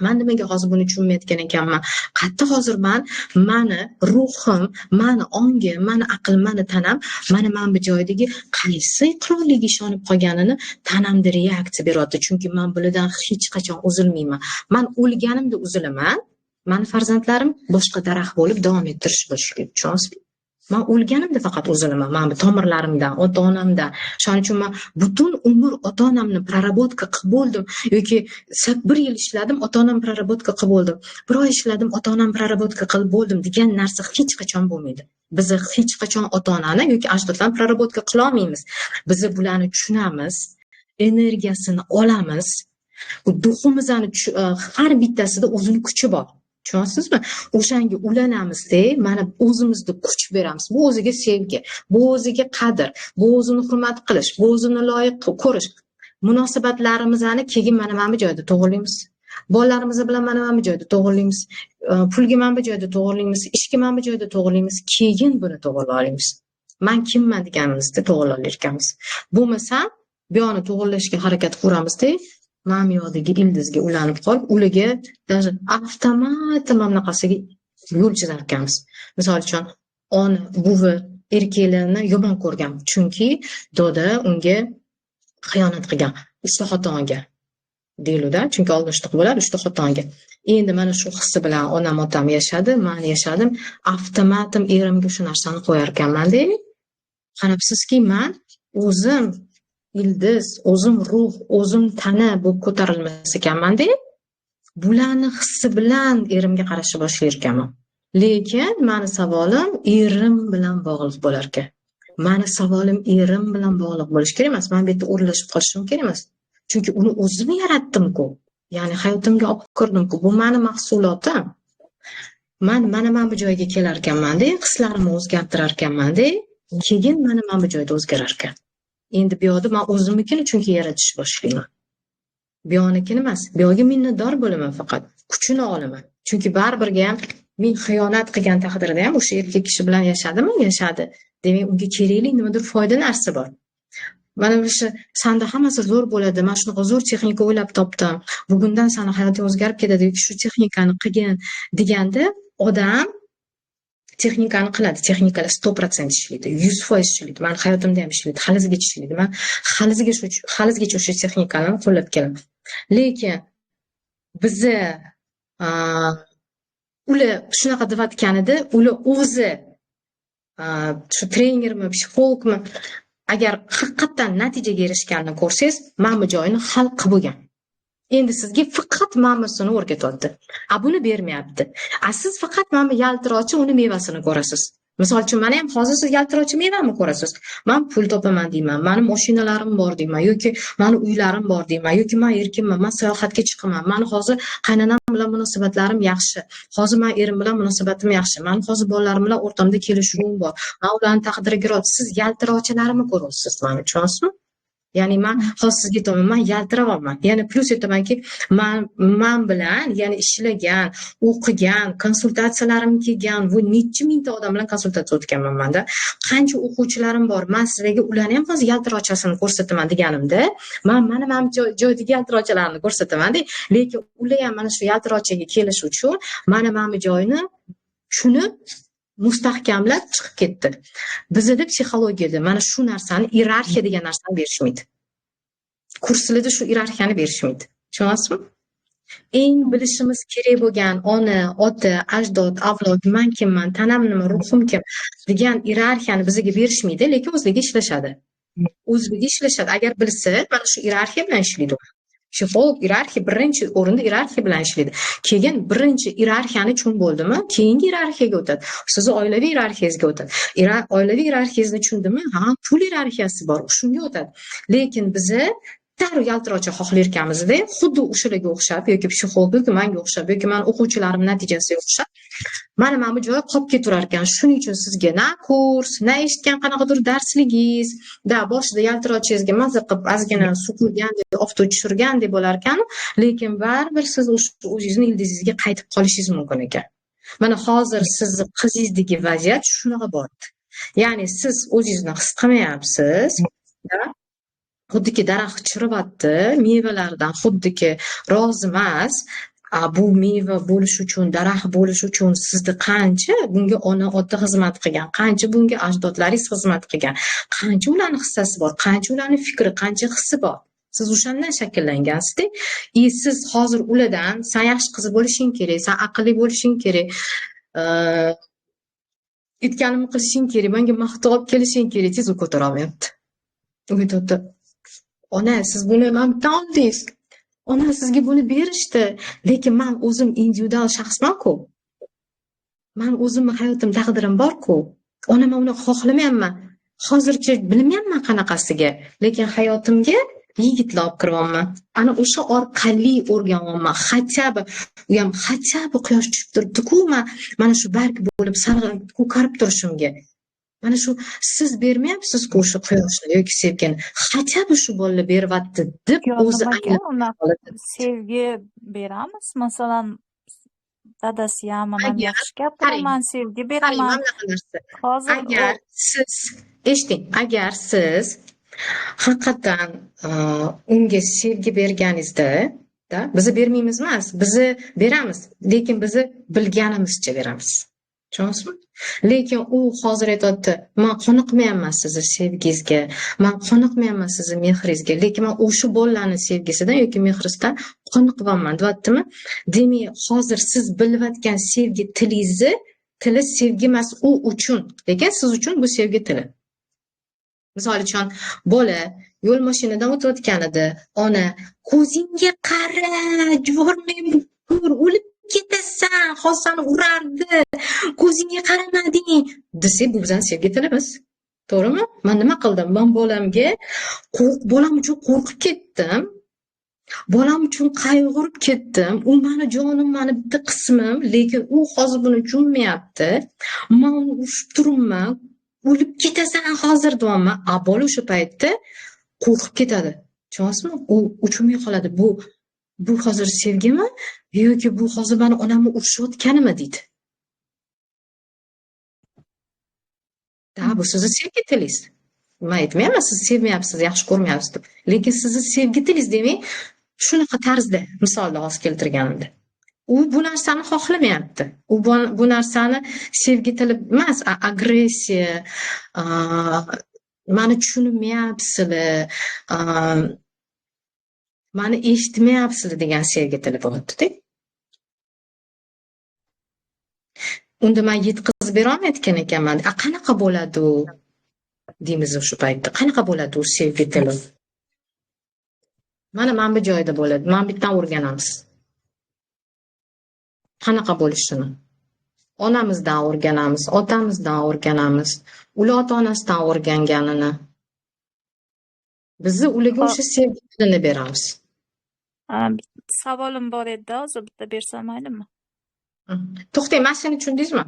Speaker 1: Men nimaga hozir buni tushunmayotgan ekanman? Qatta hozir mani ruhim, mani ongim, mani aqlim, mani tanam, mana men bu joydagi qaysi qurolliga ishonib qolganini tanamda reaksiya beryapti. Chunki men bulardan hech qachon uzilmayman. Men o'lganimda uzilaman. Mani farzandlarim boshqa daraxt bo'lib davom ettirish kerak. Men o'lganimda faqat uzilaman. Men bu tomirlarimdan, ota-onamdan. Shuning uchun men butun umr ota-onamni prarabotka qilib bo'ldim yoki 1 yil ishladim, ota-onam prarabotka qilib bo'ldim. 1 oy ishladim, ota-onam prarabotka qilib bo'ldim degan narsa hech qachon bo'lmaydi. Biz hech qachon ota-onani yoki ajdodlarni prarabotka qila olmaymiz. Biz bularni tushunamiz, energiyasini olamiz. Duximizni har bittasida o'zining kuchi bor. Tushunyapsizmi? O'shanga ulanamizda, mana o'zimizga kuch beramiz. Bu o'ziga sevgi, bu o'ziga qadr, bu o'zini hurmat qilish, bu o'zini loyiq ko'rish. Munosabatlarimizni keyin mana bu joyda to'g'rilaymiz. Bolalarimiz bilan mana bu joyda to'g'rilaymiz. Pulga mana bu joyda to'g'rilaymiz, ishga mana bu joyda to'g'rilaymiz. Keyin buni to'g'rilaymiz. Men kimman deganimizda to'g'rilaymiz. Bo'lmasa, bu yoqni to'g'rilashga harakat qilamiz-da, mana yoqdagi ildizga ulanib qolib, ularga даже avtomat mamlaqasiga yo'l chizar ekanmiz. Misol uchun, ona, buvi erkaklarni yomon ko'rgan, chunki doda unga xiyonat qilgan, uchta xotinga deyiladi, chunki olishliq bo'ladi uchta xotinga. Endi mana shu hissi bilan onam otam yashadi, men yashadim, avtomatim erimga shu narsani qo'yar ekanman-da. Qarabsizki, men o'zim ildiz, o'zim ruh, o'zim tana bo'lib ko'tarilmas ekanman-da. Bularni hissi bilan erimga qarashni boshlar ekanman. Lekin meni savolim erim bilan bog'liq bo'lar ekan. Meni savolim erim bilan bog'liq bo'lish kerak emas. Men bu yerda o'rlashib qolishim kerak emas. Chunki uni o'zim yaratdim-ku. Ya'ni hayotimga olib kirdim-ku. Bu meni mahsulotim. Mana bu joyga kelar ekanman-da, hislarimni o'zgartirar ekanman-da. Keyin mana bu joyda o'zgarar ekan. Endi bu yoqda men o'zimnikini chunki yaratish boshlayman. Bu yoqnikini emas. Bu yoqga minnatdor bo'laman faqat. Kuchini olaman. Chunki baribirga ham men xiyonat qilgan taqdirda ham o'sha erkak kishi bilan yashadi. Demak, unga kerakli nimadir foyda narsa bor. Mana o'sha senda hammasi zo'r bo'ladi. Men shunaqa zo'r texnika o'ylab topdim. Bugundan seni hayoting o'zgarib ketadi yoki shu texnikani qilgin deganda odam texnikani qiladi. Texnikalar 100% ishlaydi, 100% ishlaydi. Men hayotimda ham ishlaydi, halizgacha ishlaydi. Men halizgacha o'sha texnikalarni qo'llab kelaman. Lekin bizni ular shunaqa deyotganida, ular o'zi shu trenermi, psixologmi, agar haqiqatan natijaga erishganini ko'rsangiz, men bu joyini hal qilib bo'lgan. Endi sizga faqat ma'nosini o'rgatyapti. Buni bermayapti. Siz faqat mana yaltiroqchi uni mevasini ko'rasiz. Misol uchun mana ham hozir siz yaltiroqchi mevani ko'rasiz. Men pul topaman deyman, mani mashinalarim bor deyman yoki mani uylarim bor deyman yoki men erkinman, men sayohatga chiqaman. Mani hozir qaynonam bilan munosabatlarim yaxshi. Hozir men erim bilan munosabatim yaxshi. Mani hozir bolalarim bilan o'rtamda kelishuvim bor. Men ularning taqdiriga rozi. Siz yaltiroqchilarimni ko'ryapsiz, mani tushunasizmi? Ya'ni men hozir sizga aytaman, men yaltiroqman. Ya'ni plus aytamanki, men bilan ya'ni ishlagan, o'qigan, konsultatsiyalarim kelgan, bu necha mingta odam bilan konsultatsiya o'tganman menda. Qancha o'quvchilarim bor. Men sizlarga ularni ham hozir yaltiroqchasini ko'rsataman deganimda, mana joydagi yaltiroqchalarni ko'rsataman-da, lekin ular ham mana shu yaltiroqchaga kelish uchun mana joyni shuni mustahkamlab chiqib ketdi. Bizda psixologiyada mana shu narsani, iyerarxiya degan narsani berishmaydi. Kurslarda shu iyerarxiyani berishmaydi. Tushunasizmi? Eng bilishimiz kerak bo'lgan ona, ota, ajdod, avlod, men kimman, tanam nima, ruhim kim degan iyerarxiyani bizga berishmaydi, lekin o'zligi ishlashadi. O'zligi ishlashadi. Agar bilsa, mana shu iyerarxiya bilan ishlaydi. Psixolog iyerarxiya birinchi o'rinda iyerarxiya bilan ishlaydi. Keyin birinchi iyerarxiyani tushunib bo'ldimi, keyingi iyerarxiyaga o'tadi. Sizni oilaviy iyerarxiyangizga o'tadi. Oilaviy iyerarxiyangizni tushundimi? Pul iyerarxiyasi bor, shunga o'tadi. Lekin biza darrov yaltiroqcha xohlayotganimizda, xuddi o'shalarga o'xshab yoki psixolog yoki menga o'xshab yoki men o'quvchilarim natijasiga o'xshab mana bu joy qolib ketaverar ekan. Shuning uchun sizga na kurs, na eshitgan qanaqadir darsligingiz, boshida yaltiroqchingizga mazza qilib ozgina suqilgan, oftob tushirgan deb bo'lar ekan, lekin baribir siz o'sha o'zingizning ildizingizga qaytib qolishingiz mumkin ekan. Mana hozir sizni qizingizdagi vaziyat shunaqa bo'ldi. Ya'ni siz o'zingizni his qilmayapsiz, xuddiki daraxt chiryapti, mevalaridan xuddiki rozi emas. Bu meva bo'lish uchun, daraxt bo'lish uchun sizda qancha bunga ona, ota xizmat qilgan, qancha bunga ajdodlaringiz xizmat qilgan, qancha ularning hissasi bor, qancha ularning fikri, qancha hissi bor. Siz o'shandan shakllangansizda. Siz hozir ulardan sen yaxshi qiz bo'lishing kerak, sen aqlli bo'lishing kerak, aytganimni qilishing kerak, menga maqtov olib kelishing kerak, siz ko'tara olmayapti. O'ylayapti. Ona, siz buni mendan oldingiz. Ona, sizga buni berishdi. Lekin men o'zim individual shaxsman-ku. Men o'zimning hayotim, taqdirim bor-ku. Ona, men uni xohlamayapman. Hozircha bilmayapman qanaqasiga. Lekin hayotimga yigitlar olib kiryapman. Ana o'sha orqali o'rganyapman. Hatcha quyosh tushib turibdi-ku, mana shu barg bo'lib sarg'ayib ko'karib turishimga. Mana shu siz bermayapsiz-ku o'sha quyoshni yoki sevgini. Hatcha shu bolalar beryapti deb o'zi
Speaker 2: sevgi beramiz. Masalan, dadasi ham men yaxshi gapiraman, sevgi beraman. Hozir
Speaker 1: agar siz eshiting, agar siz haqiqatan unga sevgi berganingizda, bizni bermaymiz emas, bizni beramiz, lekin bizni bilganimizcha beramiz. Tushunasizmi? Lekin u hozir aytayapti, men qoniqmayapman sizni sevgingizga, men qoniqmayapman sizni mehringizga, lekin men o'sha bolalarning sevgisidan yoki mehrisidan qoniqyapman, deyaptimi? Demak, hozir siz bilayotgan sevgi tilingizni, tili sevgi emas u uchun, lekin siz uchun bu sevgi tili. Misol uchun, bola yo'l mashinadan o'tayotganida, ona, ko'zingga qara, juvormay ko'r, o'lib ketasan, hozir seni urardi, ko'zingga qaramading desa, bu bizning sevgi tilimiz. To'g'rimi? Men nima qildim? Men bolam uchun qo'rqib ketdim. Bolam uchun qayg'urib ketdim. U meni jonim, meni bitta qismim, lekin u hozir buni tushunmayapti. Men uni urishib turibman. O'lib ketasan hozir deyapman. Bola o'sha paytda qo'rqib ketadi. Tushunasizmi? U uchunmay qoladi. Bu hozir sevgimi yoki bu hozir meni onamni urishayotganimi deydi. Bu sizni sevgi tilingiz. Men aytmayman, siz sevmayapsiz, yaxshi ko'rmayapsiz deb. Lekin sizni sevgi tilingiz demak, shunaqa tarzda misolda hozir keltirganimda. U bu narsani xohlamayapti. U bu narsani sevgi tili emas, agressiya, meni tushunmayapsizlar, meni eshitmayapsizlar degan sevgi tili bo'libdi-da. Unda men yetkazib bera olmayotgan ekanman. Qanaqa bo'ladi u? Deymiz o'sha paytda. Qanaqa bo'ladi u sevgi tili? mana bu joyda bo'ladi. Mana bu yerdan o'rganamiz. Qanaqa bo'lishini. Onamizdan o'rganamiz, otamizdan o'rganamiz. Ular ota-onasidan o'rganganini. Bizni ularga o'sha sevgi tilini beramiz.
Speaker 2: Savolim bor edi, hozir bitta bersam maylimi?
Speaker 1: To'xtang, mana shuni tushundingizmi?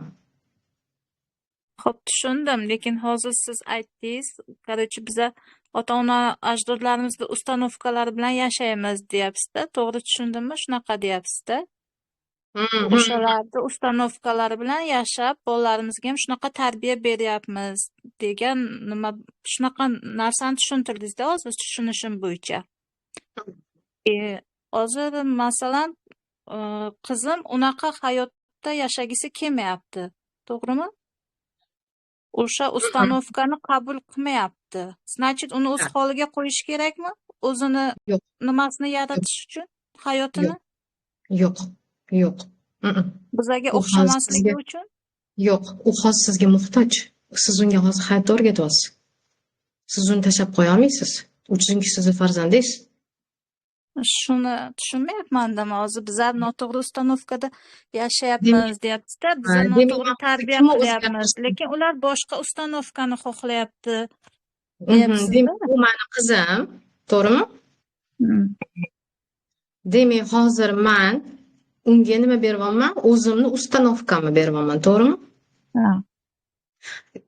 Speaker 2: Xo'p, tushundim, lekin hozir siz aytdingiz, короче, biza ota-ona ajdodlarimizga ustanovkalari bilan yashaymiz deyapsiz-da. To'g'ri tushundimmi? Shunaqa deyapsiz-da. O'shalarni ustanovkalari bilan yashab, bolalarimizga ham shunaqa tarbiya beryapmiz degan nima shunaqa narsani tushuntirdingiz-da hozir tushunishim bo'yicha. Hozir masalan, qizim unaqa hayotda yashagisi kelmayapti. To'g'rimi? O'sha ustanovkani qabul qilmayapti. Значит, uni o'z holiga qo'yish kerakmi? O'zini
Speaker 1: Yo'q.
Speaker 2: nimasini yaratish uchun, hayotini
Speaker 1: Yo'q. Yo'q.
Speaker 2: bizaga
Speaker 1: U
Speaker 2: o'xshamasligi
Speaker 1: hozir
Speaker 2: uchun.
Speaker 1: Yo'q, u hozir sizga muhtoj. Siz unga hozir hayotni o'rgatyapsiz. Siz uni tashlab qo'ya olmaysiz. U chunki sizni farzandingiz.
Speaker 2: Shuni tushunmayapman-da, hozir bizlar noto'g'ri ustanovkada yashayapmiz deyapsiz-da, biz noto'g'ri tarbiya qilyapmiz, lekin ular boshqa ustanovkani xohlayapti deyapsiz-da.
Speaker 1: Bu meni qizim, to'g'rimi? Demak, hozir men unga nima beryapman? O'zimni ustanovkamni beryapman, to'g'rimi?
Speaker 2: Ha.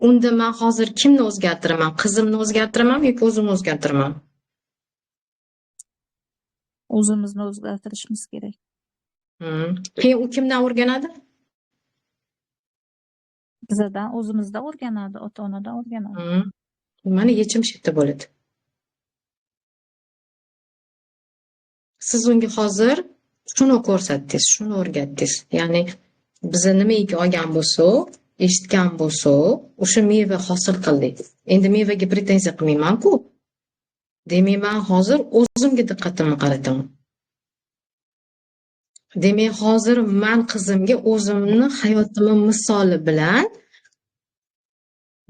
Speaker 1: Unda men hozir kimni o'zgartiraman? Qizimni o'zgartiramanmi yoki o'zimni o'zgartiraman?
Speaker 2: O'zimizni o'zgartirishimiz kerak.
Speaker 1: Keyin u kimdan o'rganadi?
Speaker 2: Bizdan o'zimizdan o'rganadi, ota-onadan o'rganadi.
Speaker 1: Mana yechim shu yerda bo'ladi. Siz unga hozir shuni ko'rsatdingiz, shuni o'rgatdingiz. Ya'ni biz nimaiki olgan bo'lsak, eshitgan bo'lsak, o'sha meva hosil qildik. Endi mevaga pretenziya qilmayman-ku. Demak, men hozir o'zimga diqqatimni qarataman. Demak, hozir men qizimga o'zimni hayotimning misoli bilan,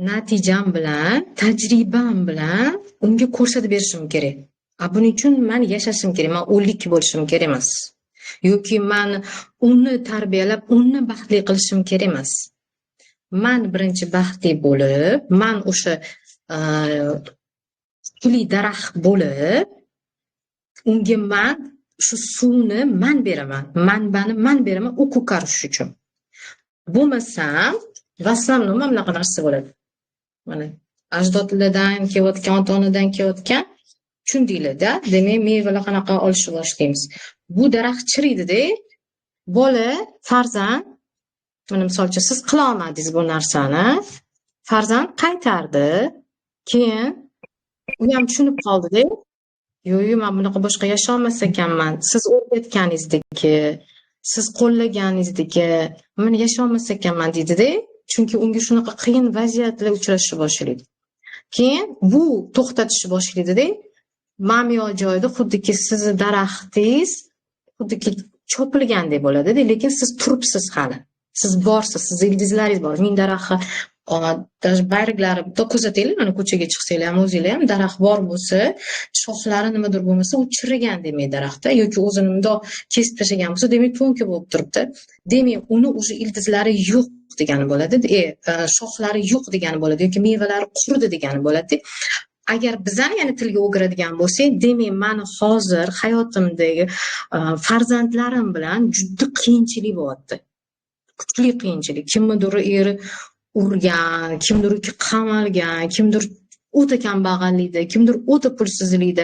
Speaker 1: natijam bilan, tajribam bilan unga ko'rsatib berishim kerak. Buning uchun men yashashim kerak, men o'lik bo'lishim kerak emas. Yoki men uni tarbiyalab, uni baxtli qilishim kerak emas. Men birinchi baxtli bo'lib, men o'sha guli daraxt bo'lib, unga men shu suvni men beraman, manbani men beraman u ko'karish uchun. Bo'lmasam, vassamni mana bunaqa narsa bo'ladi. Mana ajdodlardan kelayotgan, ota-onadan kelayotgan tushundinglar-da, demak mevalar qanaqa olishni boshlaymiz. Bu daraxt chiriydi-da, bola, farzand, mana misolcha siz qila olmadingiz bu narsani, farzand qaytardi, keyin u ham tushunib qoldi-da, yo'q, men bunaqa boshqa yasholmas ekanman. Siz o'rgatganingizdagi, siz qo'llaganingizdagi, men yasholmas ekanman deydi-da, chunki unga shunaqa qiyin vaziyatlar uchrashni boshlaydi. Keyin bu to'xtatishni boshlaydi-da, ma'miyot joyida xuddiki sizni daraxtingiz xuddiki chopilgandek bo'ladi-da, lekin siz turibsiz hali. Siz borsiz, siz ildizlaringiz bor. Ming daraxtga даже bayraklari bitta ko'rsataylik, mana ko'chaga chiqsanglar ham o'zinglar ham daraxt bor bo'lsa, shoxlari nimadir bo'lmasa, u chirigan demak daraxtda yoki o'zini mundoq kesib tashlagan bo'lsa, demak to'nka bo'lib turibdi. Demak, uni o'sha ildizlari yo'q degani bo'ladi, shoxlari yo'q degani bo'ladi yoki mevalari quridi degani bo'ladi. Agar bizani yana tilga o'giradigan bo'lsak, demak, meni hozir hayotimdagi farzandlarim bilan juda qiyinchilik bo'lyapti. Kuchli qiyinchilik. Kimnidir eri urgan, kimdir qamalgan, kimdir o'ta kambag'allikda, kimdir o'ta pulsizlikda.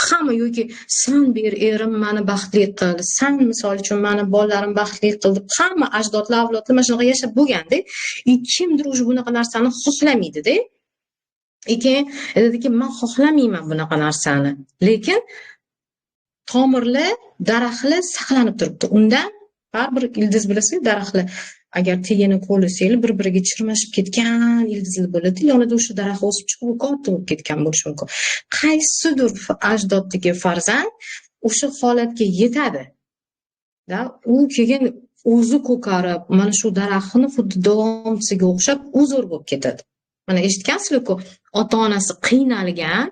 Speaker 1: Hamma yoki san ber erim meni baxtli qil, san misol uchun meni bolalarim baxtli qil deb hamma ajdodlar, avlodlar mana shunaqa yashab bo'lganda, kimdir o'sha bunaqa narsani xohlamaydi-da. Keyin dediki, men xohlamayman bunaqa narsani. Lekin tomirlar, daraxtlar saqlanib turibdi. Undan baribir ildiz bilasizlar, daraxtlar agar tegini qo'lisanglar bir-biriga chirmashib ketgan ildizlar bo'ladi. Yonida o'sha daraxt o'sib chiqib, katta bo'lib ketgan bo'lishi mumkin. Qaysidir ajdoddagi farzand o'sha holatga yetadi. Da, u keyin o'zi ko'karib, mana shu daraxtni xuddi davomchisiga o'xshab o'zor bo'lib ketadi. Mana eshitgansizlar-ku, ota-onasi qiynalgan,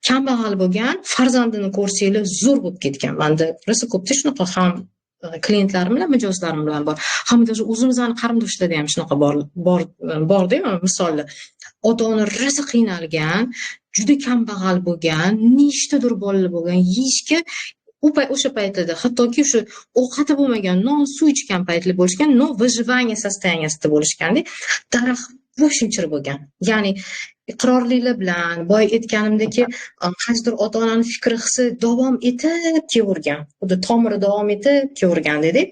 Speaker 1: kambag'al bo'lgan, farzandini ko'rsanglar zo'r bo'lib ketgan. Menda rosa ko'pda shunaqa ham klientlarim bilan, mijozlarim bilan bor. Hamda o'sha o'zimizni qarindoshlarda ham shunaqa borda misollar. Ota-ona rosa qiynalgan, juda kambag'al bo'lgan, nechtadir bolalar bo'lgan, yeyishga o'sha paytida hattoki o'sha ovqati bo'lmagan, non suv ichgan paytlar bo'lishgan, но выживание состояниясida bo'lishganda daraxt bo'shimchir bo'lgan. Ya'ni iqrorliklar bilan boya aytganimdeki qaysidir ota-onani fikri hisi davom etib kelavergan, xuddi tomiri davom etib kelavergan dedik.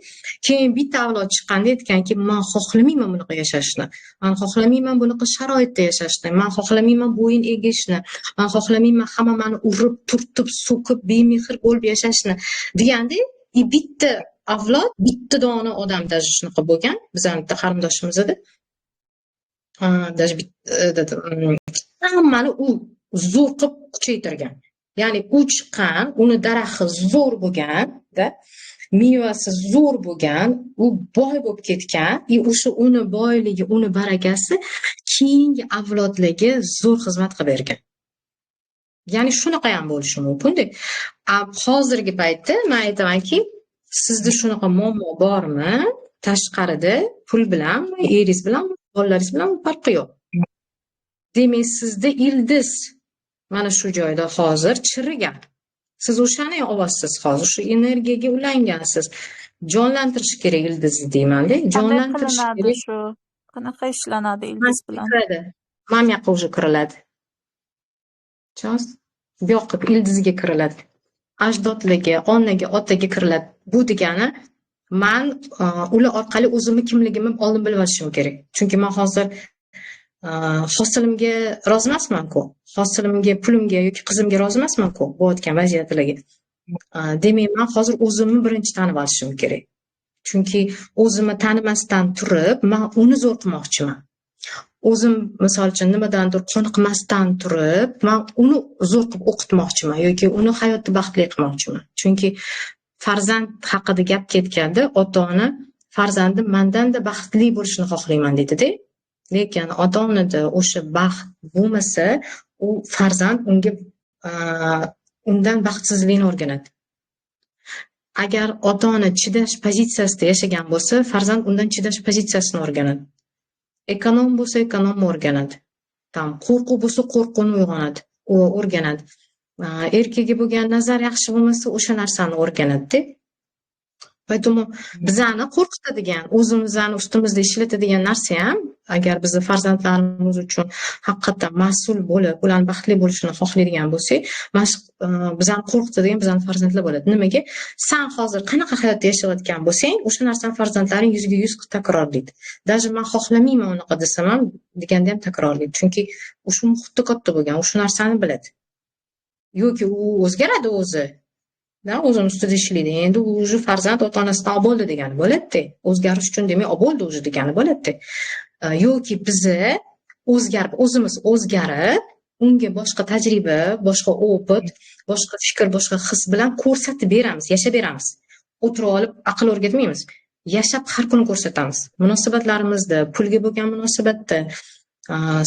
Speaker 1: Keyin bitta avlod chiqqanda aytganki, men xohlamayman bunaqa yashashni, men xohlamayman bunaqa sharoitda yashashni, men xohlamayman bo'yin egishni, men xohlamayman hamma meni urib, turtib, so'kib, bemehr bo'lib yashashni deganda, bitta avlod, bitta dona odam даже shunaqa bo'lgan, bizning bitta qarindoshimiz edi. Даже hammani u zo'r qilib kuchaytirgan. Ya'ni u chiqqan, uni daraxti zo'r bo'lgan-da, mevasi zo'r bo'lgan, u boy bo'lib ketgan, o'sha uni boyligi, uni barakasi keyingi avlodlarga zo'r xizmat qilib bergan. Ya'ni shunaqa ham bo'lishi mumkin-da. Hozirgi paytda men aytamanki, sizda shunaqa muammo bormi? Tashqarida pul bilan, eringiz bilan, bolalaringiz bilan farqi yo'q. Demak, sizda ildiz mana shu joyda hozir chirigan. Siz o'shani olyapsiz hozir, shu energiyaga ulangansiz. Jonlantirish kerak ildizni deyman-da. Jonlantirish kerak.
Speaker 2: Shu qanaqa ishlanadi ildiz bilan?
Speaker 1: Mana bu yoqqa уже kiriladi. Bu yoqqa ildizga kiriladi. Ajdodlarga, onaga, otaga kiriladi. Bu degani men ular orqali o'zimni kimligimni oldin bilib olishim kerak. Chunki men hozir hosilimga rozi emasman-ku. Hosilimga, pulimga yoki qizimga rozi emasman-ku bo'layotgan vaziyatlarga. Demak, men hozir o'zimni birinchi tanib olishim kerak. Chunki o'zimni tanimasdan turib, men uni zo'r qilmoqchiman. O'zim misol uchun nimadandir qoniqmasdan turib, men uni zo'r qilib o'qitmoqchiman yoki uni hayotda baxtli qilmoqchiman. Chunki farzand haqida gap ketganda, ota-ona farzandim mendanda baxtli bo'lishini xohlayman dedi-da. Lekin ota-onada o'sha baxt bo'lmasa, u farzand undan baxtsizlikni o'rganadi. Agar ota-ona chidash pozitsiyasida yashagan bo'lsa, farzand undan chidash pozitsiyasini o'rganadi. Ekonom bo'lsa, ekonomni o'rganadi. Qo'rquv bo'lsa, qo'rquvni o'rganadi. Erkakka bo'lgan nazar yaxshi bo'lmasa, o'sha narsani o'rganadi-da. Поэтому bizani qo'rqitadigan, o'zimizni ustimizda ishlatadigan narsa ham, agar bizni farzandlarimiz uchun haqiqatan mas'ul bo'lib, ularning baxtli bo'lishini xohlaydigan bo'lsak, bizani qo'rqitadigan bizning farzandlar bo'ladi. Nimaga? Sen hozir qanaqa hayotda yashayotgan bo'lsang, o'sha narsani farzandlaring 100% takrorlaydi. Даже men xohlamayman unaqa desam ham, deganda ham takrorlaydi. Chunki o'sha muhitda katta bo'lgan, o'sha narsani biladi. Yoki u o'zgaradi o'zi. O'zini ustida ishlaydi. Endi u уже farzand ota-onasidan bo'ldi degani bo'ladi-da. O'zgarish uchun demak, bo'ldi уже degani bo'ladi-da. Yoki bizni o'zimiz o'zgarib, unga boshqa tajriba, boshqa opit, boshqa fikr, boshqa his bilan ko'rsatib beramiz, yashab beramiz. O'tirib olib aql o'rgatmaymiz. Yashab har kuni ko'rsatamiz. Munosabatlarimizda, pulga bo'lgan munosabatda,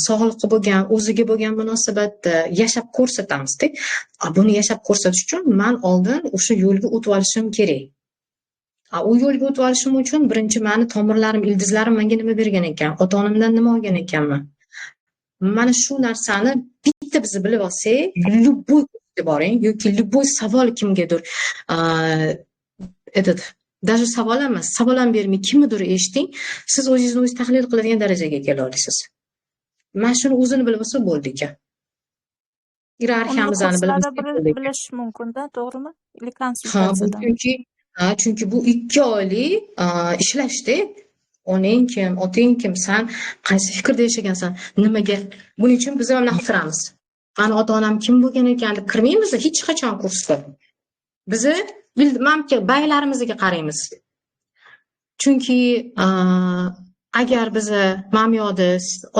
Speaker 1: sog'liqqa bo'lgan, o'ziga bo'lgan munosabatda yashab ko'rsatamiz-da. Buni yashab ko'rsatish uchun men oldin o'sha yo'lga o'tib olishim kerak. U yo'lga o'tib olishim uchun birinchi meni tomirlarim, ildizlarim menga nima bergan ekan, ota-onamdan nima olgan ekanman. Mana shu narsani bitta biz bilib olsak, любой boring yoki любой savol kimgadir даже savol emas, savol ham bermay kimnidir eshiting, siz o'zingizni o'zingiz tahlil qiladigan darajaga kela olasiz. Mana shuni o'zini bilib olsa bo'ldi ekan. Hierarxiyamizni bilib
Speaker 2: bilish mumkin-da, to'g'rimi?
Speaker 1: Chunki bu 2 oylik ishlashda. Onang kim, otang kim, sen qaysi fikrda yashagansan, nimaga? Buning uchun biz ham naqtiramiz. Qani ota-onam kim bo'lgan ekan deb kirmaymiz hech qachon kursga. Biz baylarimizga qaraymiz. Chunki agar biz mamyoda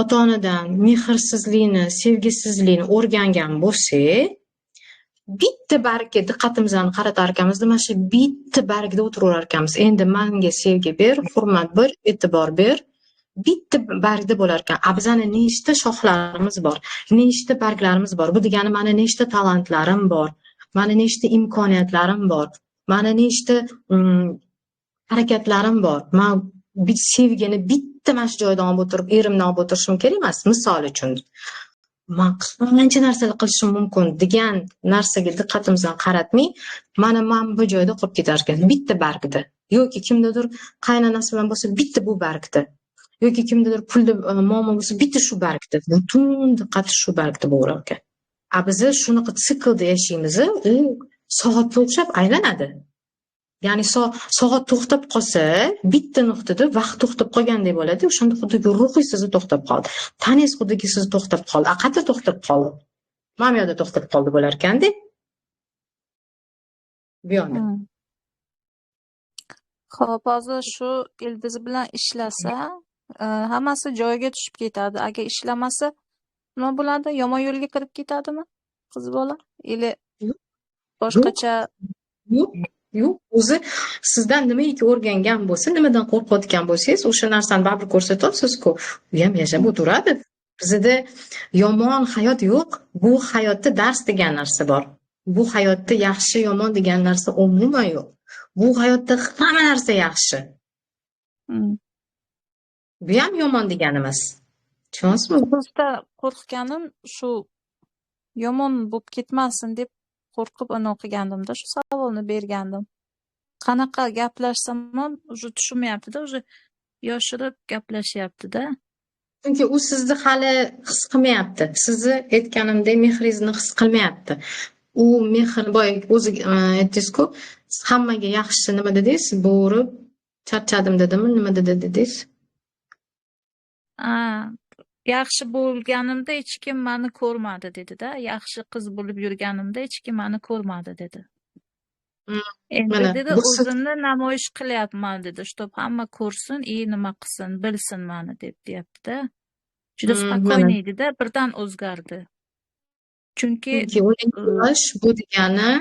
Speaker 1: ota-onadan mehrsizlikni, sevgisizlikni o'rgangan bo'lsak, bitta bargga diqqatimizni qaratar ekanmiz, mana shu bitta bargda o'tirar ekanmiz. Endi menga sevgi ber, hurmat ber, e'tibor ber. bitta bargda bo'lar ekan. Bizani nechta shoxlarimiz bor, nechta barglarimiz bor. Bu degani mani nechta talantlarim bor, mani nechta imkoniyatlarim bor, mani nechta harakatlarim bor. Men sevgini bitta mana shu joydan olib o'tirib, erimdan olib o'tirishim kerak emas. Misol uchun man qancha narsalar qilishim mumkin degan narsaga diqqatimizni qaratmay, mana men bu joyda qolib ketar ekan, bitta bargda. Yoki kimdadir qaynonasi bilan bo'lsa, bitta bu bargda. Yoki kimdadir pulda muammo bo'lsa, bitta shu bargda. Butun diqqati shu bargda bo'lar ekan. Biz shunaqa siklda yashaymiz, u soatga o'xshab aylanadi. Ya'ni soat to'xtab qolsa, bitta nuqtada vaqt to'xtab qolgandek bo'ladi. O'shanda xuddiki ruhiy sizni to'xtab qoldi. Taningiz xuddiki sizni to'xtab qoldi. Qayerda to'xtab qoldi? Mana bu yerda to'xtab qoldi bo'lar ekanda. Bu yoqda.
Speaker 2: Xo'p, hozir shu ildiz bilan ishlasa, hammasi joyiga tushib ketadi. Agar ishlamasa, nima bo'ladi? Yomon yo'lga kirib ketadimi qiz bola? Ili boshqacha
Speaker 1: Yo'q, o'zi sizdan nimaiki o'rgangan bo'lsa, nimadan qo'rqayotgan bo'lsangiz, o'sha narsani baribir ko'rsatyapsiz-ku. U ham yashab o'tiradi. Bizda yomon hayot yo'q. Bu hayotda dars degan narsa bor. Bu hayotda yaxshi, yomon degan narsa umuman yo'q. Bu hayotda hamma narsa yaxshi. Bu ham yomon degani emas. Tushunyapsizmi?
Speaker 2: Bizda qo'rqganim shu yomon bo'lib ketmasin deb qo'rqib uni o'qigandim-da, shu savolni bergandim. Qanaqa gaplashsam ham уже tushunmayapti-da, уже yoshirib gaplashyapti-da.
Speaker 1: Chunki u sizni hali his qilmayapti. Sizni aytganimdek mehringizni his qilmayapti. U mehr boy o'zi aytdingiz-ku, hammaga yaxshisi nima dedingiz? Bo'rib charchadim dedimi? Nima dedingiz?
Speaker 2: Yaxshi bo'lganimda hech kim meni ko'rmadi dedi-da. Yaxshi qiz bo'lib yurganimda hech kim meni ko'rmadi dedi. Endi dedi o'zimni namoyish qilyapman dedi, чтоб hamma ko'rsin, nima qilsin, bilsin meni deb deyapti-da. Juda spokойный edi-da, birdan o'zgardi. Chunki
Speaker 1: bu degani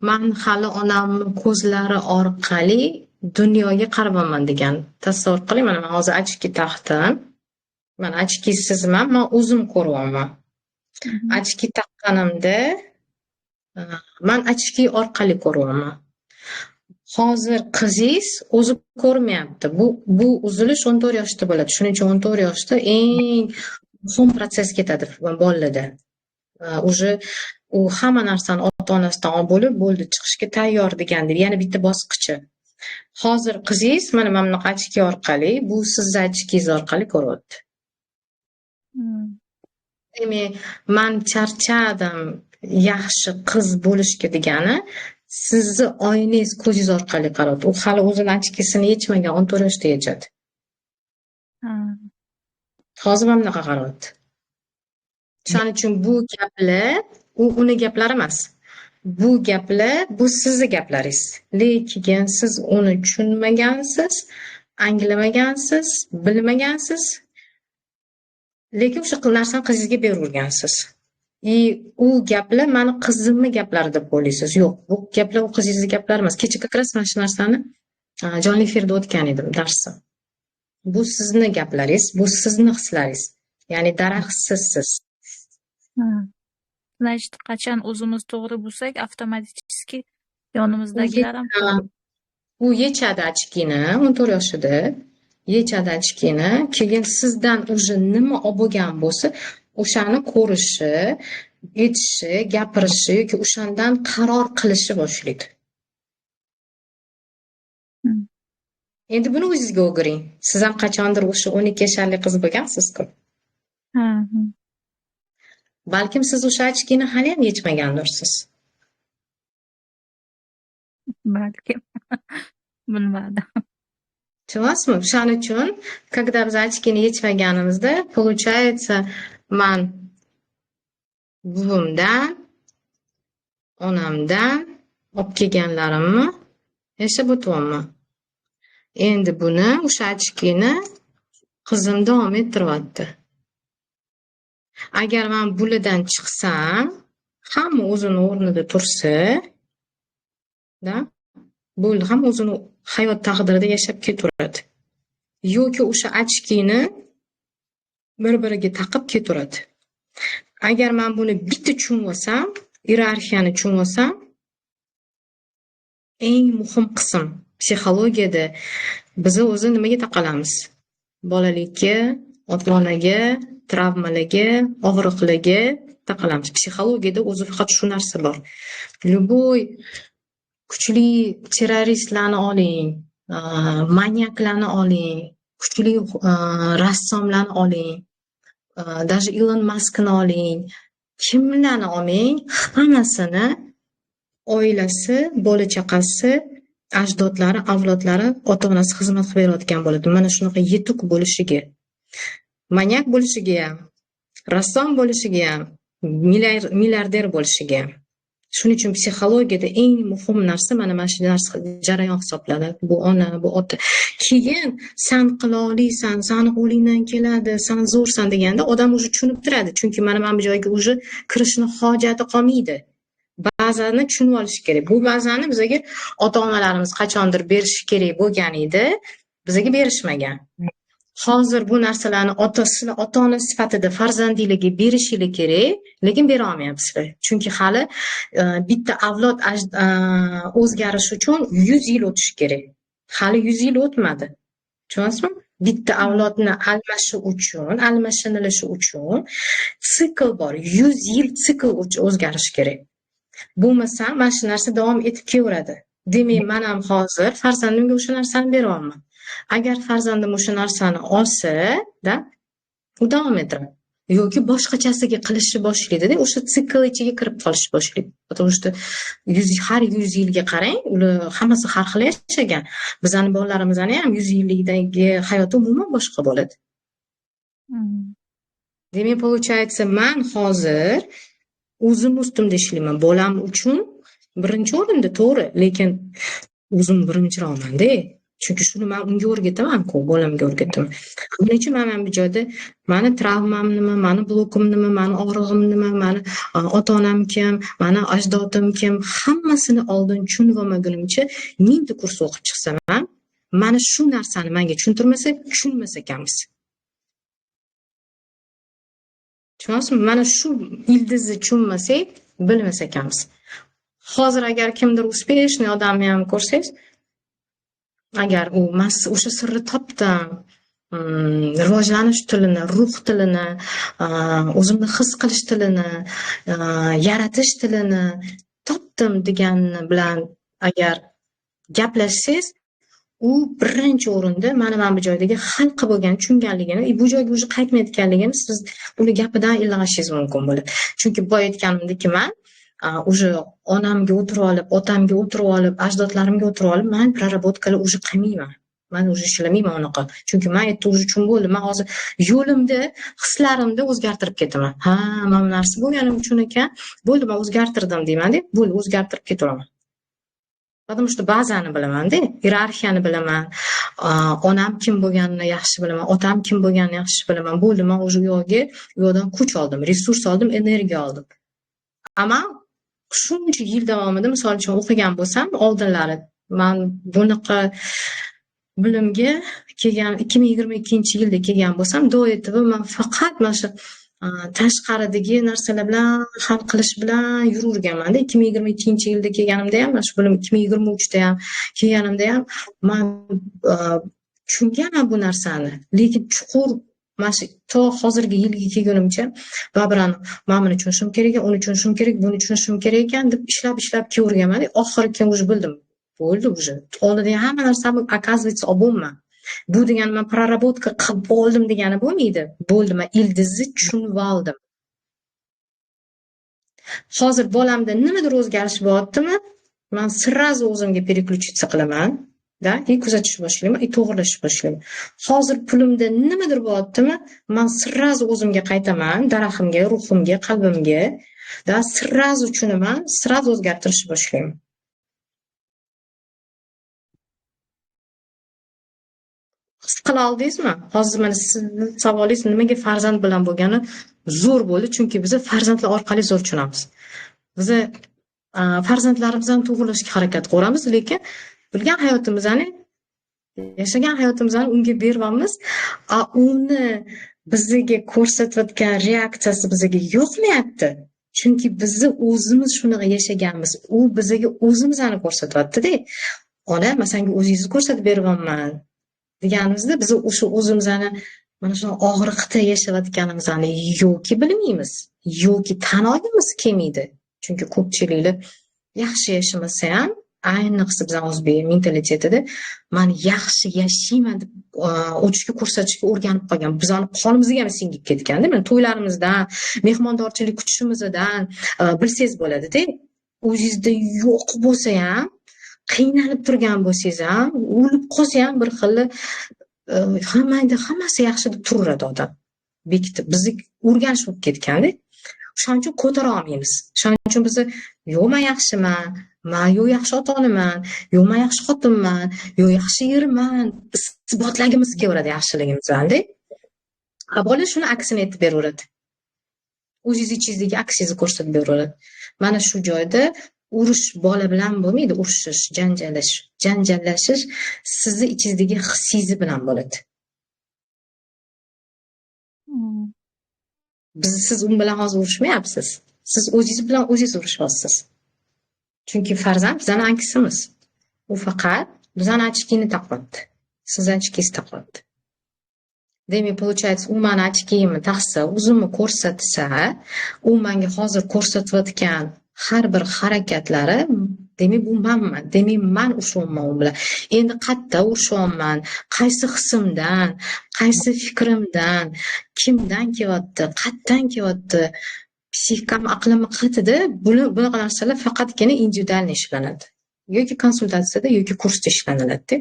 Speaker 1: men hali onamni ko'zlari orqali dunyoga qarabaman degan. Tasavvur qiling, mana men hozir ochki taqdim. Men ochkisizman, men o'zim ko'ryapman. Ochki taqqanimda men ochki orqali ko'ryapman. Hozir qizingiz o'zi ko'rmayapti. Bu uzilish 14 yoshda bo'ladi. Shuning uchun 14 yoshda eng muhim proses ketadi bolalarda. Уже u hamma narsani ota-onasidan olib bo'ldi, chiqishga tayyor degandek, yana bitta bosqichi. Hozir qizingiz mana bunaqa ochki orqali, bu sizni ochkingiz orqali ko'ryapti. Demak, men charchadim, yaxshi qiz bo'lishga degani, sizni oynangiz ko'zingiz orqali qarayapti. U hali o'zini ochkisini yechmagan, 14 yoshda yechadi. Hozir mana bunaqa qarayapti. Shuning uchun bu gaplar uni gaplari emas. Bu gaplar bu sizni gaplaringiz. Lekin siz uni tushunmagansiz, anglamagansiz, bilmagansiz. Lekin o'sha narsani qizingizga beravergansiz. U gaplar meni qizimni gaplari deb o'ylaysiz. Yo'q, bu gaplar u qizingizni gaplari emas. Kecha как раз mana shu narsani jonli efirda o'tgan edim darsda. Bu sizni gaplaringiz, bu sizni hislaringiz. Ya'ni daraxtsiz.
Speaker 2: Значит, qachon o'zimiz to'g'ri bo'lsak, avtomatik yonimizdagilar ham
Speaker 1: u yechadi ochkini, 14 yoshida yechadi ochkini, keyin sizdan уже nima olib bo'lgan bo'lsa, o'shani ko'rishi, etishi, gapirishi yoki o'shandan qaror qilishi boshlaydi. Endi buni o'zingizga o'giring. Siz ham qachondir o'sha 12 yoshli qiz bo'lgansiz-ku. Balkim siz o'sha ochkini hali ham yechmagandirsiz.
Speaker 2: Balkim. Bilmadim.
Speaker 1: Tushunyapsizmi? Shuning uchun, когда biz ochkini yechmaganimizda, получается, men buvimdan, onamdan olib kelganlarimni yashab o'tyapman. Endi buni o'sha ochkini qizim davom ettiryapti. Agar men bulidan chiqsam, hamma o'zini o'rnida tursa, bo'ldi, hamma o'zini hayot taqdirida yashab ketaveradi. yoki o'sha ochkini bir-biriga taqib ketaveradi. Agar men buni bitta tushunib olsam, iyerarxiyani tushunib olsam, eng muhim qism psixologiyada biz o'zi nimaga taqalamiz? Bolalikka, ota-onaga, travmalarga, og'riqlarga taqalamiz. Psixologiyada o'zi faqat shu narsa bor. Любой kuchli terroristlarni oling, manyaklarni oling, kuchli rassomlarni oling, даже Ilon Maskni oling, kimlarni oling, hammasini oilasi, bola chaqasi, ajdodlari, avlodlari ota-onasi xizmat qilib berayotgan bo'ladi. Mana shunaqa yetuk bo'lishiga, manyak bo'lishiga ham, rassom bo'lishiga ham, milliarder bo'lishiga ham. Shuning uchun psixologiyada eng muhim narsa mana shu narsa jarayon hisoblanadi. Bu ona, bu ota. Keyin san qila olasan, sani qo'lingdan keladi, san zo'rsan deganda odam o'zi tushunib turadi. Chunki mana bu joyga o'zi kirishni hojati qolmaydi. Ba'zani tushunib olish kerak. Bu ba'zani bizga ota-onalarimiz qachondir berishi kerak bo'lgan edi, bizga berishmagan. Hozir bu narsalarni ota-ona sifatida farzandingizga berishingiz kerak, lekin bera olmayapsizlar. Chunki hali bitta avlod o'zgarishi uchun 100 yil o'tishi kerak. Hali 100 yil o'tmadi. Tushunasizmi? Bitta avlodni almashinilishi uchun sikl bor. 100 yil sikl o'zgarishi kerak. Bo'lmasa, mana shu narsa davom etib kelaveradi. Demak, men ham hozir farzandimga o'sha narsani bera olmayman. Agar farzandim o'sha narsani olsa-da, u davom ettiradi. Yoki boshqachasiga qilishni boshlaydi-da, o'sha sikl ichiga kirib qolishni boshlaydi. Потому что har 100 yilga qarang, ular hammasi har xil yashagan. Bizning bolalarimizni ham 100 yillikdagi hayoti umuman boshqa bo'ladi. Demak, получается, men hozir o'zim ustimda ishlayman. Bolam uchun birinchi o'rinda to'g'ri, lekin o'zim birinchiroqman-da. Chunki shuni men unga o'rgataman-ku, bolamga o'rgataman. Buning uchun men bu joyda meni travmam nima, meni blokim nima, meni og'rig'im nima, meni ota-onam kim, meni ajdodim kim, hammasini oldin tushunib olmagunimcha 1000 ta kurs o'qib chiqsam ham, mana shu narsani menga tushunmas ekanmiz. Tushunasizmi? Mana shu ildizni tushunmasak, bilmas ekanmiz. Hozir agar kimdir uspешный odamni ham ko'rsangiz, agar u o'sha sirni topdim, rivojlanish tilini, ruh tilini, o'zimni his qilish tilini, yaratish tilini topdim degani bilan agar gaplashsangiz, u birinchi o'rinda mana bu joydagi xalqi bo'lgan tushunganligini, bu joyga o'zi qaytmayotganligini siz uni gapidan ilg'ashingiz mumkin bo'ladi. Chunki boya aytganimdek, men уже onamga o'tirib olib, otamga o'tirib olib, ajdodlarimga o'tirib olib, men praraботкаlar уже qilmayman. Men уже ishlamayman unaqa. Chunki men endi уже uchun bo'ldi. Men hozir yo'limda, hislarimda o'zgartirib ketaman. Ha, mana bu narsa bo'lganim uchun ekan, bo'ldi, men o'zgartirdim deyman-da, bo'ldi, o'zgartirib ketaveraman. Потому что bazani bilaman-da, iyerarxiyani bilaman, onam kim bo'lganini yaxshi bilaman, otam kim bo'lganini yaxshi bilaman. Bo'ldi, men уже u yoqdan kuch oldim, resurs oldim, energiya oldim. Ammo shuncha yil davomida misol uchun o'qigan bo'lsam, oldinlari men bunaqa bilimga kelgan 2022-yilda kelgan bo'lsam, do etib men faqat mana shu tashqaridagi narsalar bilan hal qilish bilan yururganman-da. 2022-yilda kelganimda ham, mana shu bilim 2023da ham kelganimda ham men tushunganman bu narsani, lekin chuqur mana shu to hozirgi yilga kelgunimcha baribir men buni tushunishim kerak, uni tushunishim kerak, buni tushunishim kerak ekan deb ishlab kelaverganman. Oxiri keyin уже bildim. Bo'ldi уже. Oldin hamma narsani оказывается obunman. Bu degani men prarabotka qilib oldim degani bo'lmaydi. Bo'ldi, men ildizni tushunib oldim. Hozir bolamda nimadir o'zgarish bo'lyaptimi? Men сразу o'zimga переключиться qilaman. Da, kuzatishni boshlayman, to'g'rilashni boshlayman. Hozir pulimda nimadir bo'lyaptimi? Men сразу o'zimga qaytaman, daraxtimga, ruhimga, qalbimga. Da, сразу tushunaman, сразу o'zgartirishni boshlayman. His qila oldingizmi? Hozir mana sizning savolingiz nimaga farzand bilan bo'lgani zo'r bo'ldi, chunki biz farzandlar orqali zo'r tushunamiz. Biz farzandlarimizni to'g'rilashga harakat qilamiz, lekin bilgan hayotimizni Yashagan hayotimizni unga beryapmiz. Uni bizga ko'rsatayotgan reaksiyasi bizga yoqmayapti. Chunki bizni o'zimiz shunaqa yashaganmiz. U bizga o'zimizni ko'rsatyapti-da. Ona, men senga o'zingizni ko'rsatib beryapman deganimizda biz o'sha o'zimizni mana shu og'riqda yashayotganimizni yoki bilmaymiz, yoki tan olgimiz kelmaydi. Chunki ko'pchiliklar yaxshi yashamasa ham, ayniqsa bizning o'zbek mentalitetida men yaxshi yashayman deb o'chishga ko'rsatishga o'rganib qolgan. Bizning qonimizga ham singib ketganda, mana to'ylarimizdan, mehmondorchilik kutishimizdan bilsangiz bo'ladi-da. O'zingizda yo'q bo'lsa ham, qiynalib turgan bo'lsangiz ham, o'lib qolsa ham bir xil hammasi yaxshi deb turaveradi odam. Bekitib, bizni o'rganish bo'lib ketganda. Shuning uchun ko'tara olmaymiz. Shuning uchun biz yo'q men yaxshiman, men yo'q yaxshi ota-onaman, yo'q men yaxshi xotinman, yo'q yaxshi erman, isbotlagimiz kelaveradi yaxshiligimizni. Bola shuni aksini aytib beraveradi. O'zingiz ichingizdagi aksingizni ko'rsatib beraveradi. Mana shu joyda urush bola bilan bo'lmaydi, urushish, janjallashish sizni ichingizdagi hissingiz bilan bo'ladi. Siz u bilan hozir urushmayapsiz. Siz o'zingiz bilan o'zingiz urushyapsiz. Chunki farzand bizning aksimiz. U faqat bizning ochkini taqyapti. Siz ochkingizni taqyapti. Demak, получается, u meni ochkimni taqsa, o'zimni ko'rsatsa, u menga hozir ko'rsatayotgan har bir harakatlari, demak bu menman. Demak, men urishyapman u bilan. Endi qayerda urishyapman, qaysi hissimdan, qaysi fikrimdan, kimdan kelyapti, qayerdan kelyapti, psixikam, aqlimni qayerda, bunaqa narsalar faqatgina individual ishlanadi. Yoki konsultatsiyada, yoki kursda ishlanadi.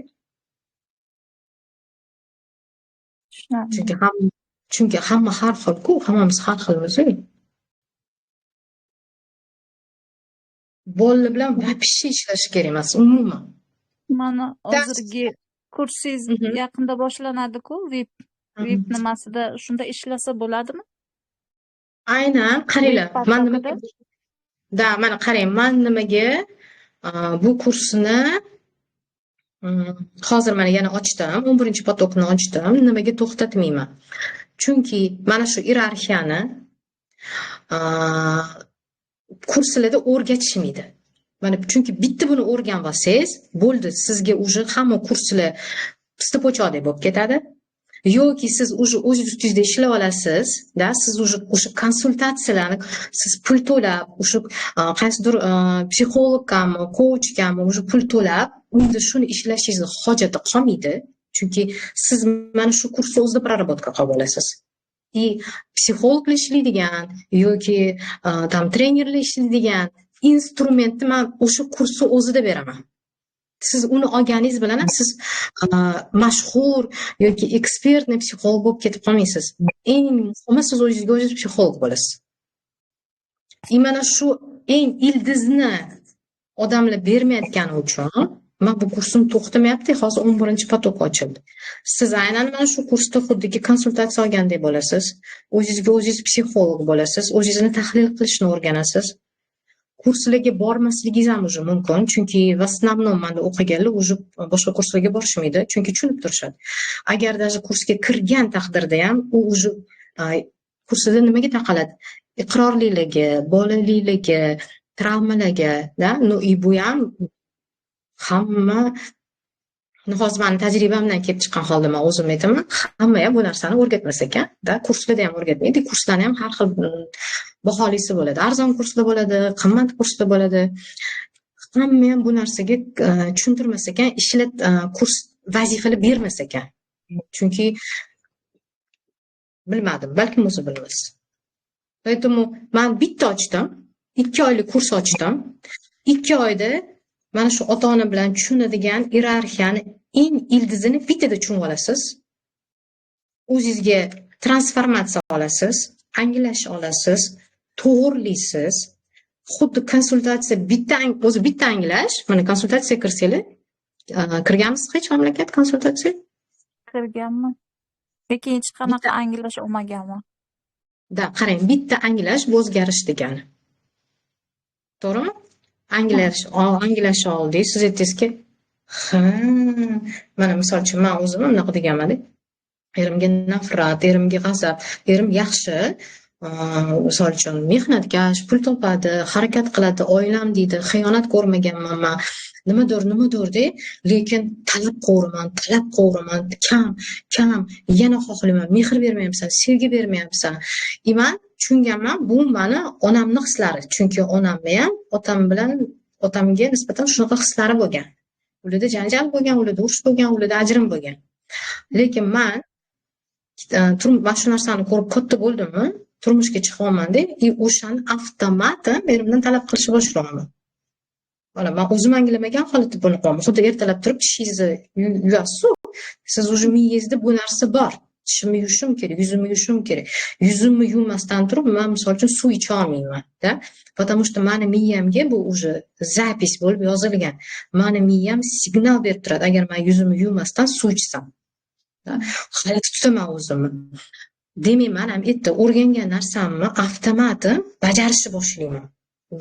Speaker 1: Chunki hamma har xil-ku, hammamiz har xilmiz. Bolalar bilan вообще ishlash kerak emas, umuman.
Speaker 2: Mana hozirgi kursingiz yaqinda boshlanadi-ku, VIP nimasida, shunda ishlasa bo'ladimi?
Speaker 1: Aynan, qaranglar. Mana qarang, men nimaga bu kursni hozir mana yana ochdim, 11-potokni ochdim, nimaga to'xtatmayman. Chunki mana shu iyerarxiyani kurslarda o'rgatishmaydi. Mana chunki bitta buni o'rganib olsangiz, bo'ldi, sizga уже hamma kurslar pista po'choqdek bo'lib ketadi. Yoki siz уже o'zingiz ustingizda ishlab olasiz, da, siz уже o'sha konsultatsiyalarni siz pul to'lab, o'sha qaysidir psixologmi, coachgami уже pul to'lab, unda shuni ishlashingizni hojati qolmaydi. Chunki siz mana shu kursni o'zida prarabotka qilib olasiz. Psixologlar ishlaydigan yoki tam trenerlar ishlaydigan instrumentni men o'sha kursni o'zida beraman. Siz uni olganingiz bilan siz mashhur yoki ekspertni psixolog bo'lib ketib qolmaysiz. Eng muhimi, siz o'zingizga o'zingiz psixolog bo'lasiz. Mana shu eng ildizni odamlar bermayotgani uchun men bu kursni to'xtamayapti. Hozir 11-potok ochildi. Siz aynan mana shu kursda xuddiki konsultatsiya olgandek bo'lasiz. O'zingizga o'zingiz psixolog bo'lasiz, o'zingizni tahlil qilishni o'rganasiz. Kurslarga bormasligingiz ham уже mumkin, chunki в основном menda o'qiganlar уже boshqa kurslarga borishmaydi, chunki tushunib turishadi. Agar даже kursga kirgan taqdirda ham u уже kursda nimaga taqaladi? Iqrorliligi, bolalikligi, travmalarga, da, no и bu ham hamma hozir meni tajribamdan kelib chiqqan holda men o'zim aytaman, hamma ham bu narsani o'rgatmas ekan, da, kurslarda ham o'rgatmaydi. Kurslarni ham har xil baholisi bo'ladi. Arzon kurslar bo'ladi, qimmat kurslar bo'ladi. Hamma ham bu narsaga tushuntirmas ekan, kurs vazifalar bermas ekan. Chunki bilmadim, balkim o'zi bilmas. Поэтому men bitta ochdim, 2 oylik kurs ochdim. 2 oyda mana shu ota-ona bilan tushunadigan iyerarxiyani eng ildizini bittada tushunib olasiz. O'zingizga transformatsiya olasiz, anglash olasiz, to'g'rilaysiz. Xuddi konsultatsiya o'zi bitta anglash. Mana konsultatsiyaga kirsanglar, kirganmisiz hech mamlakat konsultatsiya?
Speaker 2: Kirganman. Lekin hech qanaqa anglash olmaganman.
Speaker 1: Da, qarang, bitta anglash bu o'zgarish degani. To'g'rimi? Anglash oldingiz, siz aytdingizki, Ha, mana misol uchun man o'zim unaqa deganman-da. Erimga nafrat, erimga g'azab. Erim yaxshi, misol uchun mehnatkash, pul topadi, harakat qiladi, oilam deydi, xiyonat ko'rmaganman man. Nimadir-de, lekin talabqo'riman, kam, yana xohlayman, mehr bermayapsan, sevgi bermayapsan. Man tushunganman, bu mani onamni hislari. Chunki onamni ham otamga nisbatan shunaqa hislari bo'lgan. Ularda janjal bo'lgan, ularda urush bo'lgan, ularda ajrim bo'lgan. Lekin man shu narsani ko'rib katta bo'ldimmi, turmushga chiqyapman-da, o'shani avtomatim erimdan talab qilishni boshlayman. Mana man o'zim anglamagan holatda bo'lib qolaman. Xuddi ertalab turib tishingizni yuvasiz, siz уже miyangizda bu narsa bor. Tishimni yuvishim kerak, yuzimni yuvishim kerak. Yuzimni yuvmasdan turib, man misol uchun suv icha olmayman-da. Потому что mani miyamga bu уже запись bo'lib yozilgan. Mani miyam signal berib turadi, agar men yuzimni yuvmasdan suv ichsam. Hayot tutaman o'zimni. Demak, men ham erta o'rgangan narsamni avtomatim bajarishni boshlayman.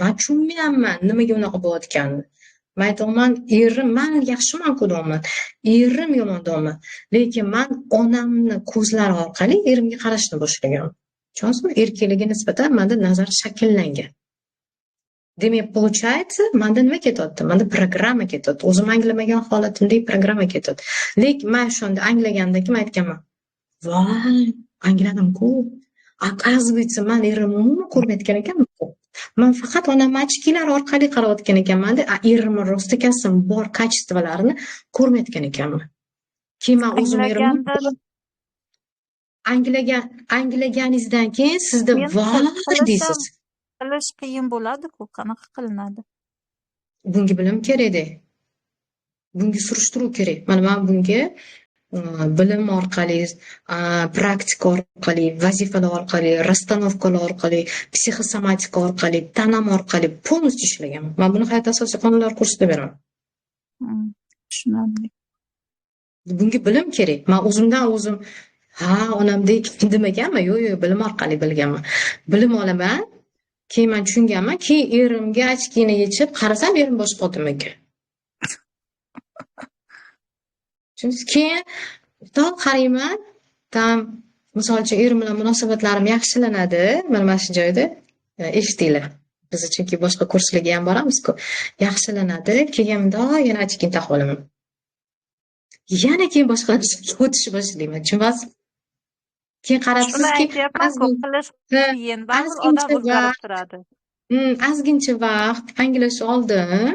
Speaker 1: Men tushunmayapman nimaga unaqa bo'layotganini. Men aytaman, erim men yaxshiman-ku deyman. Erim yomon deyman. Lekin men onamni ko'zlari orqali erimga qarashni boshlaganman. Tushunasizmi? Erkaklarga nisbatan menda nazar shakllangan. Demak, получается, menda nima ketyapti? Menda programma ketyapti. O'zim anglamagan holatimdagi programma ketyapti. Lekin men shunda anglagandan keyin aytganman. Voy, angladim-ku. Оказывается, men erimni umuman ko'rmayotgan ekanman. Men faqat onamni ochkilar orqali qarayotgan ekanman-da, erimni rostakasi bor kачестволарni ko'rmayotgan ekanman. Keyin men o'zim erimni anglaganingizdan keyin sizda voy deysiz.
Speaker 2: Qilish qiyin bo'ladi-ku, qanaqa qilinadi?
Speaker 1: Bunga bilim kerak-da. Bunga surishtiruv kerak. Mana men bunga bilim orqali, praktika orqali, vazifalar orqali, rastanovkalar orqali, psixosomatika orqali, tanam orqali полностью ishlaganman. Men buni hayot asosiy qonunlar kursida beraman.
Speaker 2: Tushunarli.
Speaker 1: Bunga bilim kerak. Men o'zimdan o'zim onamdek demaganman, yo'q, bilim orqali bilganman. Bilim olaman, keyin men tushunganman, keyin erimga ochkini yechib qarasam, erim boshqa odam ekan. Chunki keyin qarayman, misol uchun erim bilan munosabatlarim yaxshilanadi, mana shu joyda eshitinglar. Biz chunki boshqa kurslarga ham boramiz-ku. Yaxshilanadi, keyin yana ochkin taqib olaman. Yana keyin boshqa o'tishni boshlayman. Tushunasiz? Keyin qarabsizki,
Speaker 2: qilish qiyin, baribir odam o'zgarib turadi.
Speaker 1: Ozgincha vaqt anglash oldim,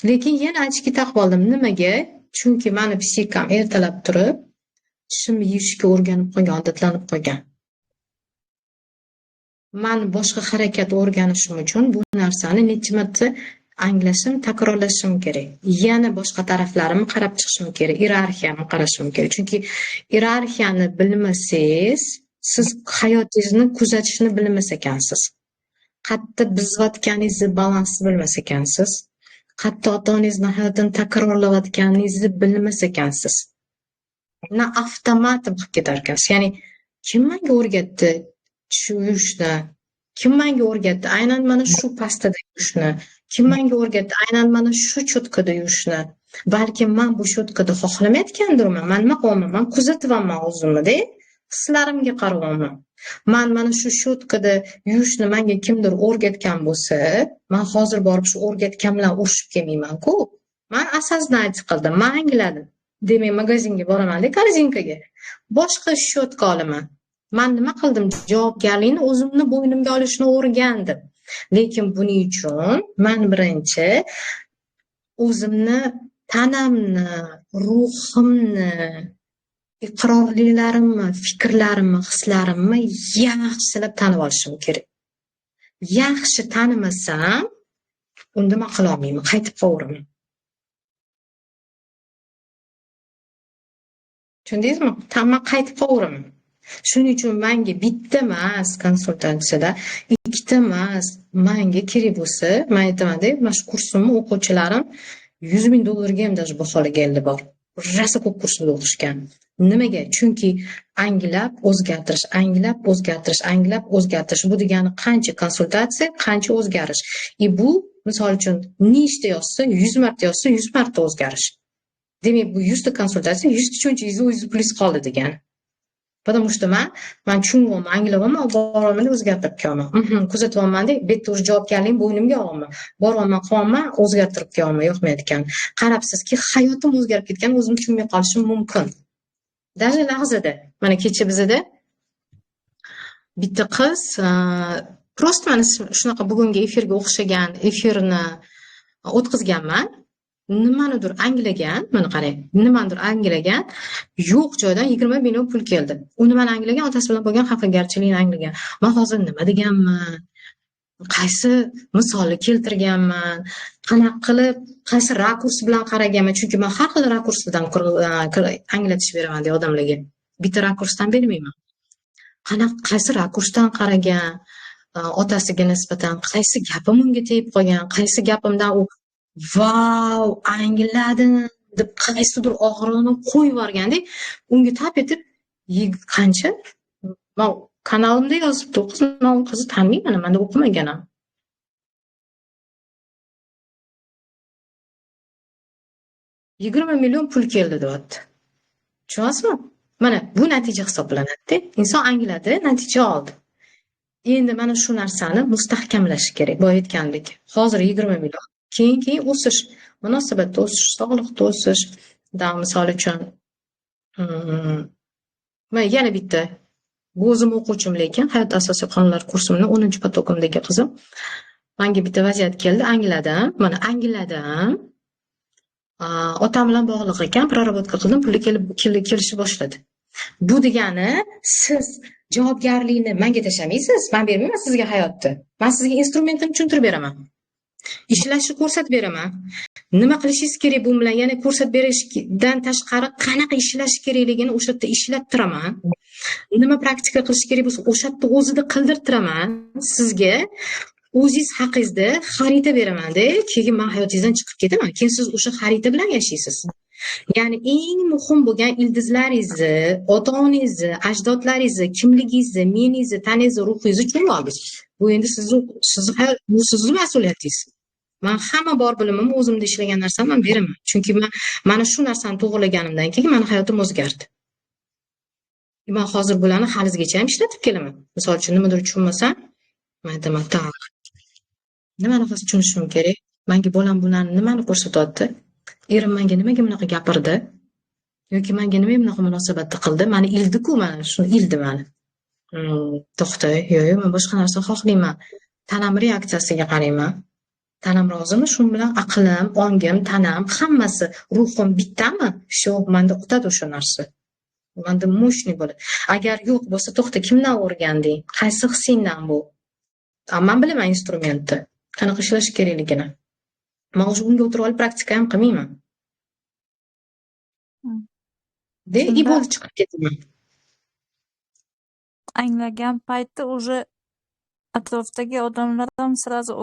Speaker 1: lekin yana ochki taqib oldim. Nimaga? Chunki meni psixikam ertalab turib, tishimni yuvishga o'rganib qolgan, odatlanib qolgan. Men boshqa harakat o'rganishim uchun bu narsani necha marta anglashim, takrorlashim kerak. Yana boshqa taraflarimni qarab chiqishim kerak, iyerarxiyani qarashim kerak. Chunki iyerarxiyani bilmasangiz, siz hayotingizni kuzatishni bilmas ekansiz. Qayerda bizayotganingizni balansni bilmas ekansiz. Qayerda ota-onangizni hayotini takrorlayotganingizni bilmas ekansiz. Na avtomatik qilib ketar ekansiz. Ya'ni kim menga o'rgatdi tushunishni? Kim menga o'rgatdi aynan mana shu pastada yurishni? Kim menga o'rgatdi aynan mana shu cho'tkada yurishni? Balki men bu cho'tkada xohlamayotgandirman. Men nima qilaman? Men kuzatyapman o'zimni-da, hislarimga qarayapman. Men mana shu cho'tkada yurishni menga kimdir o'rgatgan bo'lsa, men hozir borib shu o'rgatgan bilan urushib kelmayman-ku. Men осознать qildim, men angladim. Demak, magazinga boraman-da, korzinkaga. Boshqa shotka olaman. Men nima qildim? Javobgarlikni o'zimni bo'ynimga olishni o'rgandim. Lekin buning uchun men birinchi o'zimni, tanamni, ruhimni, iqrorliklarimni, fikrlarimni, hislarimni yaxshilab tanib olishim kerak. Yaxshi tanimasam, unda men qila olmayman, qaytib qovuraman. Tushundingizmi? Tamam, qaytib qovuraman. Shuning uchun menga bitta emas konsultatsiyada, ikkita emas, menga kerak bo'lsa, men aytaman-da, mana shu kursimni o'quvchilarim $100,000 ham даже baholaganlar bor. Rosa ko'p kurslarda o'qishgan. Nimaga? Chunki anglab o'zgartirish. Bu degani qancha konsultatsiya, qancha o'zgarish. Bu misol uchun nechta yozsa, 100 marta yozsa, 100 marta o'zgarish. Demak, bu 100 ta konsultatsiya 100 ta cho'nchagingizda o'zingiz plyus qoldi degani. Потому что man tushunyapman, anglayapman, boryapman, o'zgartirib kelaman. Kuzatyapman-da, bu yerda уже javobgarlikni bo'ynimga olaman. Boryapman, qilyapman, o'zgartirib kelaman, yoqmaydi ekan. Qarabsizki, hayotim o'zgarib ketgan, o'zim tushunmay qolishim mumkin. Даже lahzada, mana kecha bizada bitta qiz prosta mana shunaqa bugungi efirga o'xshagan efirni o'tkazganman. Nimanidir anglagan, mana qarang, nimanidir anglagan, yo'q joydan 20 million pul keldi. U nimani anglagan? Otasi bilan bo'lgan xafagarchilikni anglagan. Men hozir nima deganman? Qaysi misolni keltirganman? Qanaqa qilib, qaysi rakurs bilan qaraganman? Chunki men har xil rakursdan anglatish beraman de odamlarga. Bitta rakursdan bermayman. Qaysi rakursdan qaragan? Otasiga nisbatan qaysi gapim unga tegib qolgan? Qaysi gapimdan u vau, angladim deb qaysidir og'riqni qo'yib yuborgandek, unga tap etib qancha? Men kanalimda yozibdi, qiz, men u qizni taniyman, menda o'qimaganman. $20 million pul keldi deyapti. Tushunyapsizmi? Mana bu natija hisoblanadi. Inson angladi, natija oldi. Endi mana shu narsani mustahkamlash kerak. Boya aytgandek, hozir 20 million, keyin o'sish, munosabatda o'sish, sog'liqda o'sish. Misol uchun, men yana bitta, bu o'zim o'quvchim, lekin hayot asosiy qonunlari kursimni 10-potokimdagi qizim. Menga bitta vaziyat keldi, angladim. Mana angladim. Otam bilan bog'liq ekan, prarabotka qildim, puli kelishni boshladi. Bu degani, siz javobgarlikni menga tashlamaysiz, men bermayman sizga hayotni. Men sizga instrumentni tushuntirib beraman. Ishlashni ko'rsatib beraman. Nima qilishingiz kerak bu bilan, yana ko'rsatib berishdan tashqari qanaqa ishlash kerakligini o'sha yerda ishlattiraman. Nima praktika qilish kerak bo'lsa, o'sha yerda o'zida qildirtiraman sizga. O'zingiz haqingizda xarita beraman-da, keyin men hayotingizdan chiqib ketaman. Keyin siz o'sha xarita bilan yashaysiz. Ya'ni eng muhim bo'lgan ildizlaringizni, ota-onangizni, ajdodlaringizni, kimligingizni, meningizni, taningizni, ruhingizni tushunib oldik. Bu endi sizning mas'uliyatingiz. Men hamma bor bilimimni o'zimda ishlagan narsamni men beraman. Chunki men mana shu narsani to'g'rilaganimdan keyin meni hayotim o'zgardi. Men hozir bularni halizgacha ham ishlatib kelaman. Misol uchun nimadir tushunmasam, men aytaman, "Tak, nimani hozir tushunishim kerak? Menga bolam bularni nimani ko'rsatyapti? Erim menga nimaga bunaqa gapirdi? Yoki menga nima bunaqa munosabatda qildi? Meni ildi-ku, mana shuni ildi meni. To'xta, yo'q, men boshqa narsa xohlayman. Tanam reaksiyasiga qarayman. Tanam rozimi? Shu bilan aqlim, ongim, tanam, hammasi, ruhim bittami? Shu menda o'tadi o'sha narsa. Menda mo'shni bo'ladi. Agar yo'q bo'lsa, to'xta, kimdan o'rganding? Qaysi hissingdan bu? Men bilaman instrumentni, qanaqa ishlash kerakligini. Men o'sha unga o'tirib olib praktika ham qilmayman. Bo'ldi chiqib ketaman.
Speaker 2: Anglagan paytda уже atrofdagi odamlar ham sразу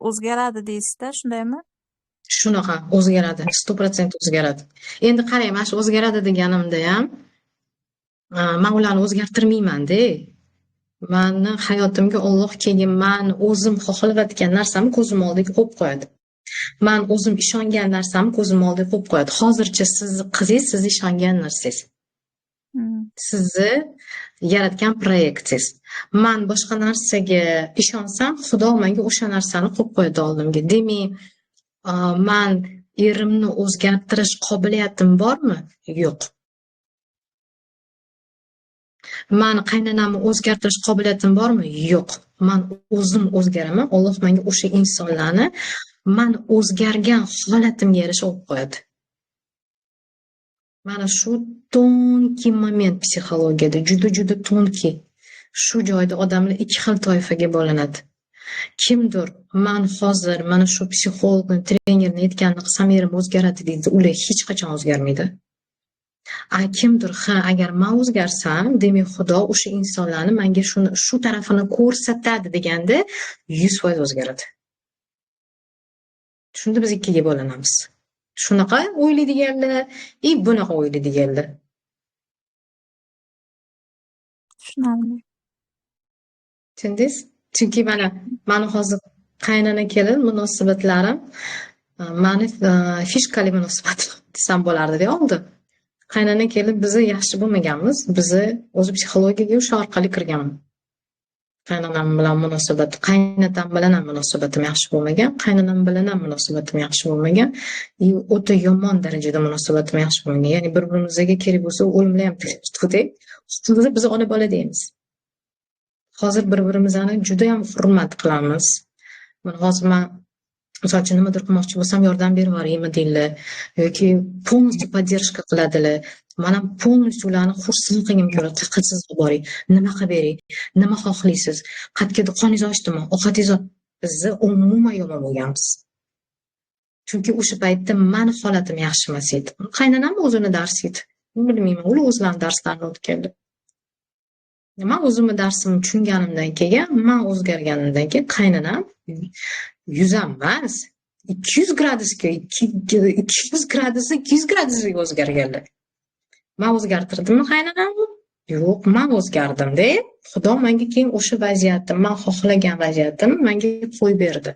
Speaker 2: o'zgaradi deysiz-da, shundaymi?
Speaker 1: Shunaqa o'zgaradi, 100% o'zgaradi. Endi qarang, mana shu o'zgaradi deganimda ham men ularni o'zgartirmayman-da. Meni hayotimga Alloh keyin men o'zim xohlayotgan narsamni ko'zim oldiga qo'yib qo'yadi. Men o'zim ishongan narsamni ko'zim oldiga qo'yib qo'yadi. Hozircha sizni qizingiz, siz ishongan narsangiz. Sizni yaratgan proyektingiz. Men boshqa narsaga ishonsam, Xudo menga o'sha narsani qo'yib qo'yadi oldimga. Demak, men erimni o'zgartirish qobiliyatim bormi? Yo'q. Men qaynonamni o'zgartirish qobiliyatim bormi? Yo'q. Men o'zim o'zgaraman. Alloh menga o'sha insonlarni men o'zgargan holatimga yarasha olib qo'yadi. Mana shu tonki moment psixologiyada, juda tonki. Shu joyda odamlar ikki xil toifaga bo'linadi. Kimdir men hozir mana shu psixologni, trenerni aytganini qilsam erim o'zgaradi deydi, ular hech qachon o'zgarmaydi. Kimdir agar men o'zgarsam, demak Xudo o'sha insonlarni menga shu tarafini ko'rsatadi deganda 100% o'zgaradi. Shunda biz ikkiga bo'linamiz. Shunaqa o'ylaydiganlar, bunaqa o'ylaydiganlar.
Speaker 2: Tushunarli.
Speaker 1: Tushundingiz? Chunki meni hozir qaynona kelin munosabatlarim mani fishkali munosabat desam bo'lardi-da oldin. Qaynona kelib bizni yaxshi bo'lmaganmiz. Bizni o'zi psixologiyaga o'sha orqali kirganman. Qaynonam bilan munosabati, qaynotam bilan ham munosabatim yaxshi bo'lmagan, qaynonam bilan ham munosabatim yaxshi bo'lmagan. O'ta yomon darajada munosabatim yaxshi bo'lmagan. Ya'ni bir-birimizga kerak bo'lsa o'limli ham tegishdik. Biz ona bola deymiz. Hozir bir-birimizni juda ham hurmat qilamiz. Mana hozir men misol uchun nimadir qilmoqchi bo'lsam yordam berib yuboraymi deydilar yoki полностью поддержка qiladilar. Mana полностью ularni xursand qilgim keladi. Qilsiz boring, nima qilib bering, nima xohlaysiz, qatga qoningiz ochdimi, ovqatingiz bizni umuman yomon bo'lganmiz. Chunki o'sha paytda mani holatim yaxshi emas edi. Qaynonam o'zini dars edi. Bilmayman, ular o'zlarining darslarini o'tganlar. Men o'zimni darsimni tushunganimdan keyin, men o'zgarganimdan keyin qaynonam 100 emas, 200 gradusga, 200 gradusga o'zgarganlar. Men o'zgartirdimmi qaynonamni? Yo'q, men o'zgardim-da. Xudo menga keyin o'sha vaziyatni, men xohlagan vaziyatni menga qo'yib berdi.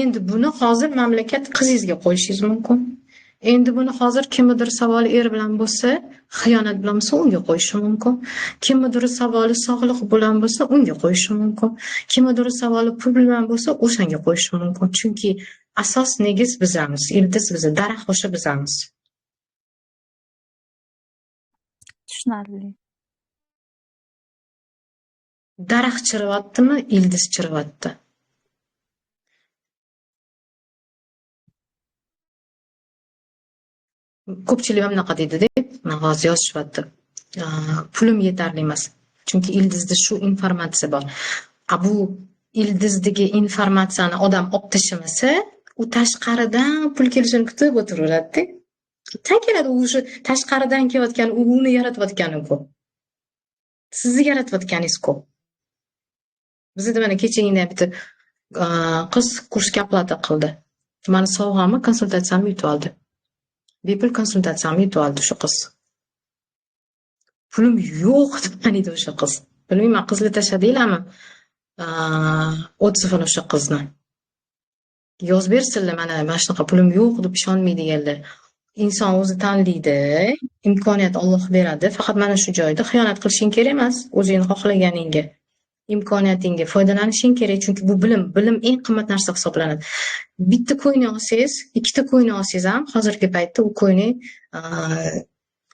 Speaker 1: Endi buni hozir mamlakat qizingizga qo'yishingiz mumkin. Endi buni hozir kimnidir savoli er bilan bo'lsa, xiyonat bilan bo'lsa unga qo'yishi mumkin. Kimnidir savoli sog'liq bilan bo'lsa unga qo'yishi mumkin. Kimnidir savoli pul bilan bo'lsa o'shanga qo'yishi mumkin. Chunki asos negiz bizamiz, ildiz bizni, daraxt o'sha bizamiz.
Speaker 2: Tushunarli.
Speaker 1: Daraxt chirivyaptimi, ildiz chirivyapti. Ko'pchilik ham bunaqa deydi-da, men hozir yozishyapti. Pulim yetarli emas. Chunki ildizda shu informatsiya bor. Bu ildizdagi informatsiyani odam olib tashlamasa, u tashqaridan pul kelishini kutib o'tiraveradi-da. Qanday keladi u shu tashqaridan kelayotgan, uni yaratayotgani-ku. Sizni yaratayotganingiz-ku. Bizda mana kechagina bitta qiz kursga oplata qildi. Mani sovg'amni, konsultatsiyamni yutib oldi. Bepul konsultatsiyamni yutib oldi shu qiz. Pulim yo'q deb qaniydi o'sha qiz. Bilmayman, qizli tashladinglarmi? Otsifini o'sha qizni. Yozib bersinlar, mana shunaqa pulim yo'q deb ishonmaydiganlar. Inson o'zi tanlaydi, imkoniyat Alloh beradi. Faqat mana shu joyda xiyonat qilishing kerak emas, o'zing xohlaganingga, imkoniyatingga foydalanishing kerak, chunki bu bilim eng qimmat narsa hisoblanadi. Bitta ko'yni olsangiz, ikkita ko'yni olsangiz ham hozirgi paytda u ko'yni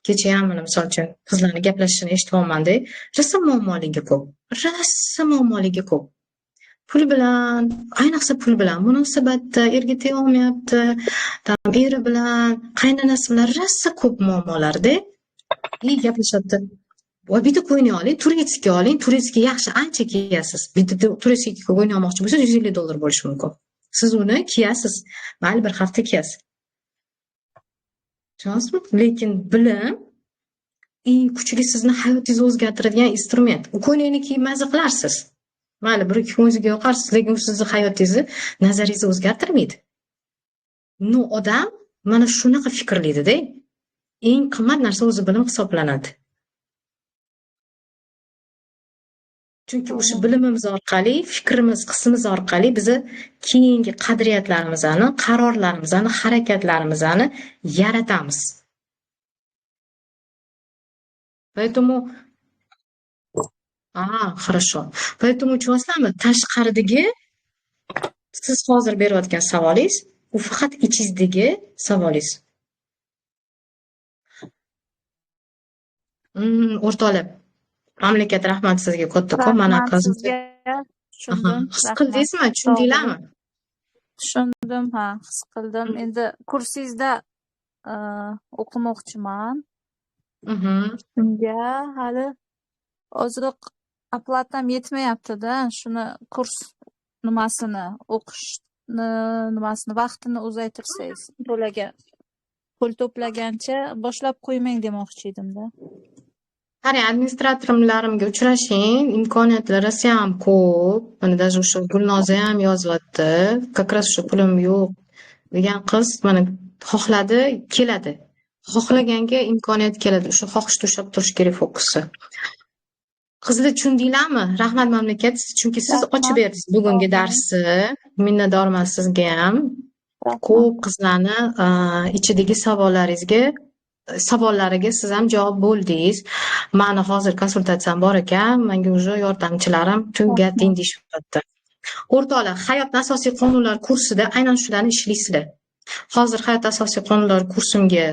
Speaker 1: kecha ham misol uchun qizlarning gaplashishini eshityapman-da, rosa muammoligi ko'p. Rosa muammoligi ko'p. Pul bilan, ayniqsa pul bilan munosabatda erga tega olmayapti, eri bilan, qaynonasi bilan rosa ko'p muammolarda. Gaplashyapti. Bitta ko'yni oling, turetskiy oling, turetskiy yaxshi, ancha kiyasiz. Bitta turetskiy ko'yni olmoqchi bo'lsangiz $150 bo'lishi mumkin. Siz uni kiyasiz, mayli bir hafta kiyasiz. Tushunasizmi? Lekin bilim eng kuchli sizni hayotingizni o'zgartiradigan instrument. U ko'ylakni kiyib maza qilarsiz. Mayli bir ikki o'ziga yoqarsiz, lekin u sizni hayotingizni, nazaringizni o'zgartirmaydi. Odam mana shunaqa fikrlaydi-da. Eng qimmat narsa o'zi bilim hisoblanadi. Chunki o'sha bilimimiz orqali, fikrimiz, hissimiz orqali bizni keyingi qadriyatlarimizni, qarorlarimizni, harakatlarimizni yaratamiz. Поэтому хорошо. Поэтому uchasizlarmi, tashqaridagi siz hozir berayotgan savolingiz, u faqat ichingizdagi savolingiz. O'rtoqlar, mamlakat rahmat sizga katta-ko'p. Mana
Speaker 2: sizga tushundim.
Speaker 1: His qildingizmi? Tushundinglarmi?
Speaker 2: Tushundim, his qildim. Endi kursingizda o'qimoqchiman. Unga hali ozroq oplatam yetmayapti-da. Shuni kurs nimasini o'qishni vaqtini uzaytirsangiz, pul to'plagancha boshlab qo'ymang demoqchi edim-da.
Speaker 1: Qarang, administratorlarimga uchrashing, imkoniyatlari ham ko'p. Mana даже o'sha Gulnoza ham yozyapti. Как раз shu pulim yo'q degan qiz mana xohladi, keladi. Xohlaganga imkoniyat keladi. Shu xohishda ushlab turish kerak fokusni. Qizlar tushundinglarmi? Rahmat mamlakat, chunki siz ochib
Speaker 2: Rahmat.
Speaker 1: berdingiz bugungi
Speaker 2: Sog' bo'ling.
Speaker 1: darsni. Minnatdorman sizga ham.
Speaker 2: Rahmat.
Speaker 1: Ko'p qizlarni ichidagi savollariga siz ham javob bo'ldingiz. Mani hozir konsultatsiyam bor ekan, menga уже yordamchilarim tugating
Speaker 2: Rahmat.
Speaker 1: deyishyapti. O'rtoqlar, hayotning asosiy qonunlari kursida aynan shularni ishlaysizlar. Hozir hayot asosiy qonunlari kursimga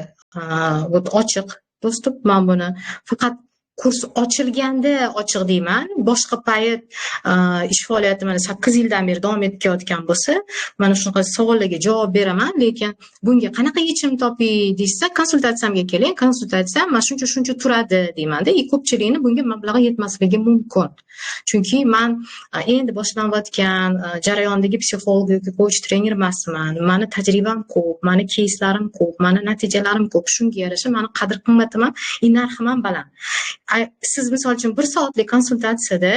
Speaker 1: ochiq do'stim. Men buni faqat kurs ochilganda ochiq deyman. Boshqa payt ish faoliyati mana 8 yildan beri davom etayotgan bo'lsa, mana shunaqa savollarga javob beraman, lekin bunga qanaqa yechim topiy deysa, konsultatsiyamga keling, konsultatsiya mana shuncha turadi deymanda. Ko'pchilikni bunga mablag'i yetmasligi mumkin. Chunki men endi boshlanayotgan jarayondagi psixolog coach trener emasman. Mani tajribam ko'p, mani keyslarim ko'p, mani natijalarim ko'p. Shunga yarasha mani qadr-qimmatim ham, narxim ham baland. Siz misol uchun 1 soatlik konsultatsiyada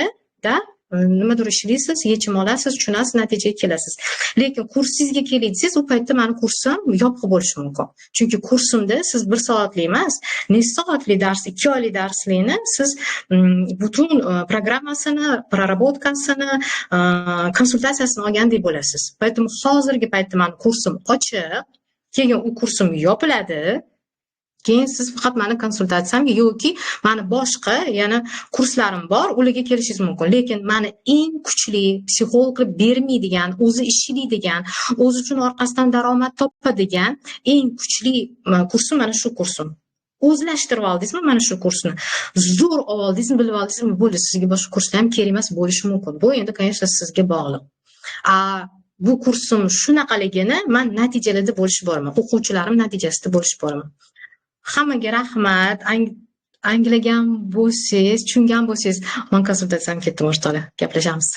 Speaker 1: nimadir ishlaysiz, yechim olasiz, tushunasiz, natijaga kelasiz. Lekin kursingizga keling desangiz, u paytda meni kursim yopiq bo'lishi mumkin. Chunki kursimda siz 1 soatlik emas, necha soatli dars, 2 oylik darslikni siz butun programmasini, prarabotkasini, konsultatsiyasini olgandek bo'lasiz. Поэтому hozirgi paytda meni kursim ochiq, keyin u kursim yopiladi. Keyin siz faqat meni konsultatsiyamga yoki meni boshqa yana kurslarim bor, ularga kelishingiz mumkin. Lekin meni eng kuchli psixolog qilib bermaydigan, o'zi ishlaydigan, o'zi uchun orqasidan daromad topadigan eng kuchli kursim mana shu kursim. O'zlashtirib oldingizmi mana shu kursni? Zo'r oldingizmi, bilib oldingizmi, bo'ldi. Sizga boshqa kurslar ham kerak emas bo'lishi mumkin. Bu endi, конечно, sizga bog'liq. Bu kursim shunaqaligini men natijalarda bo'lishib boraman. O'quvchilarim natijasida bo'lishib boraman. Hammaga rahmat. Anglagan bo'lsangiz, tushungan bo'lsangiz, men konsultatsiyam ketdim o'rtoqlar. Gaplashamiz.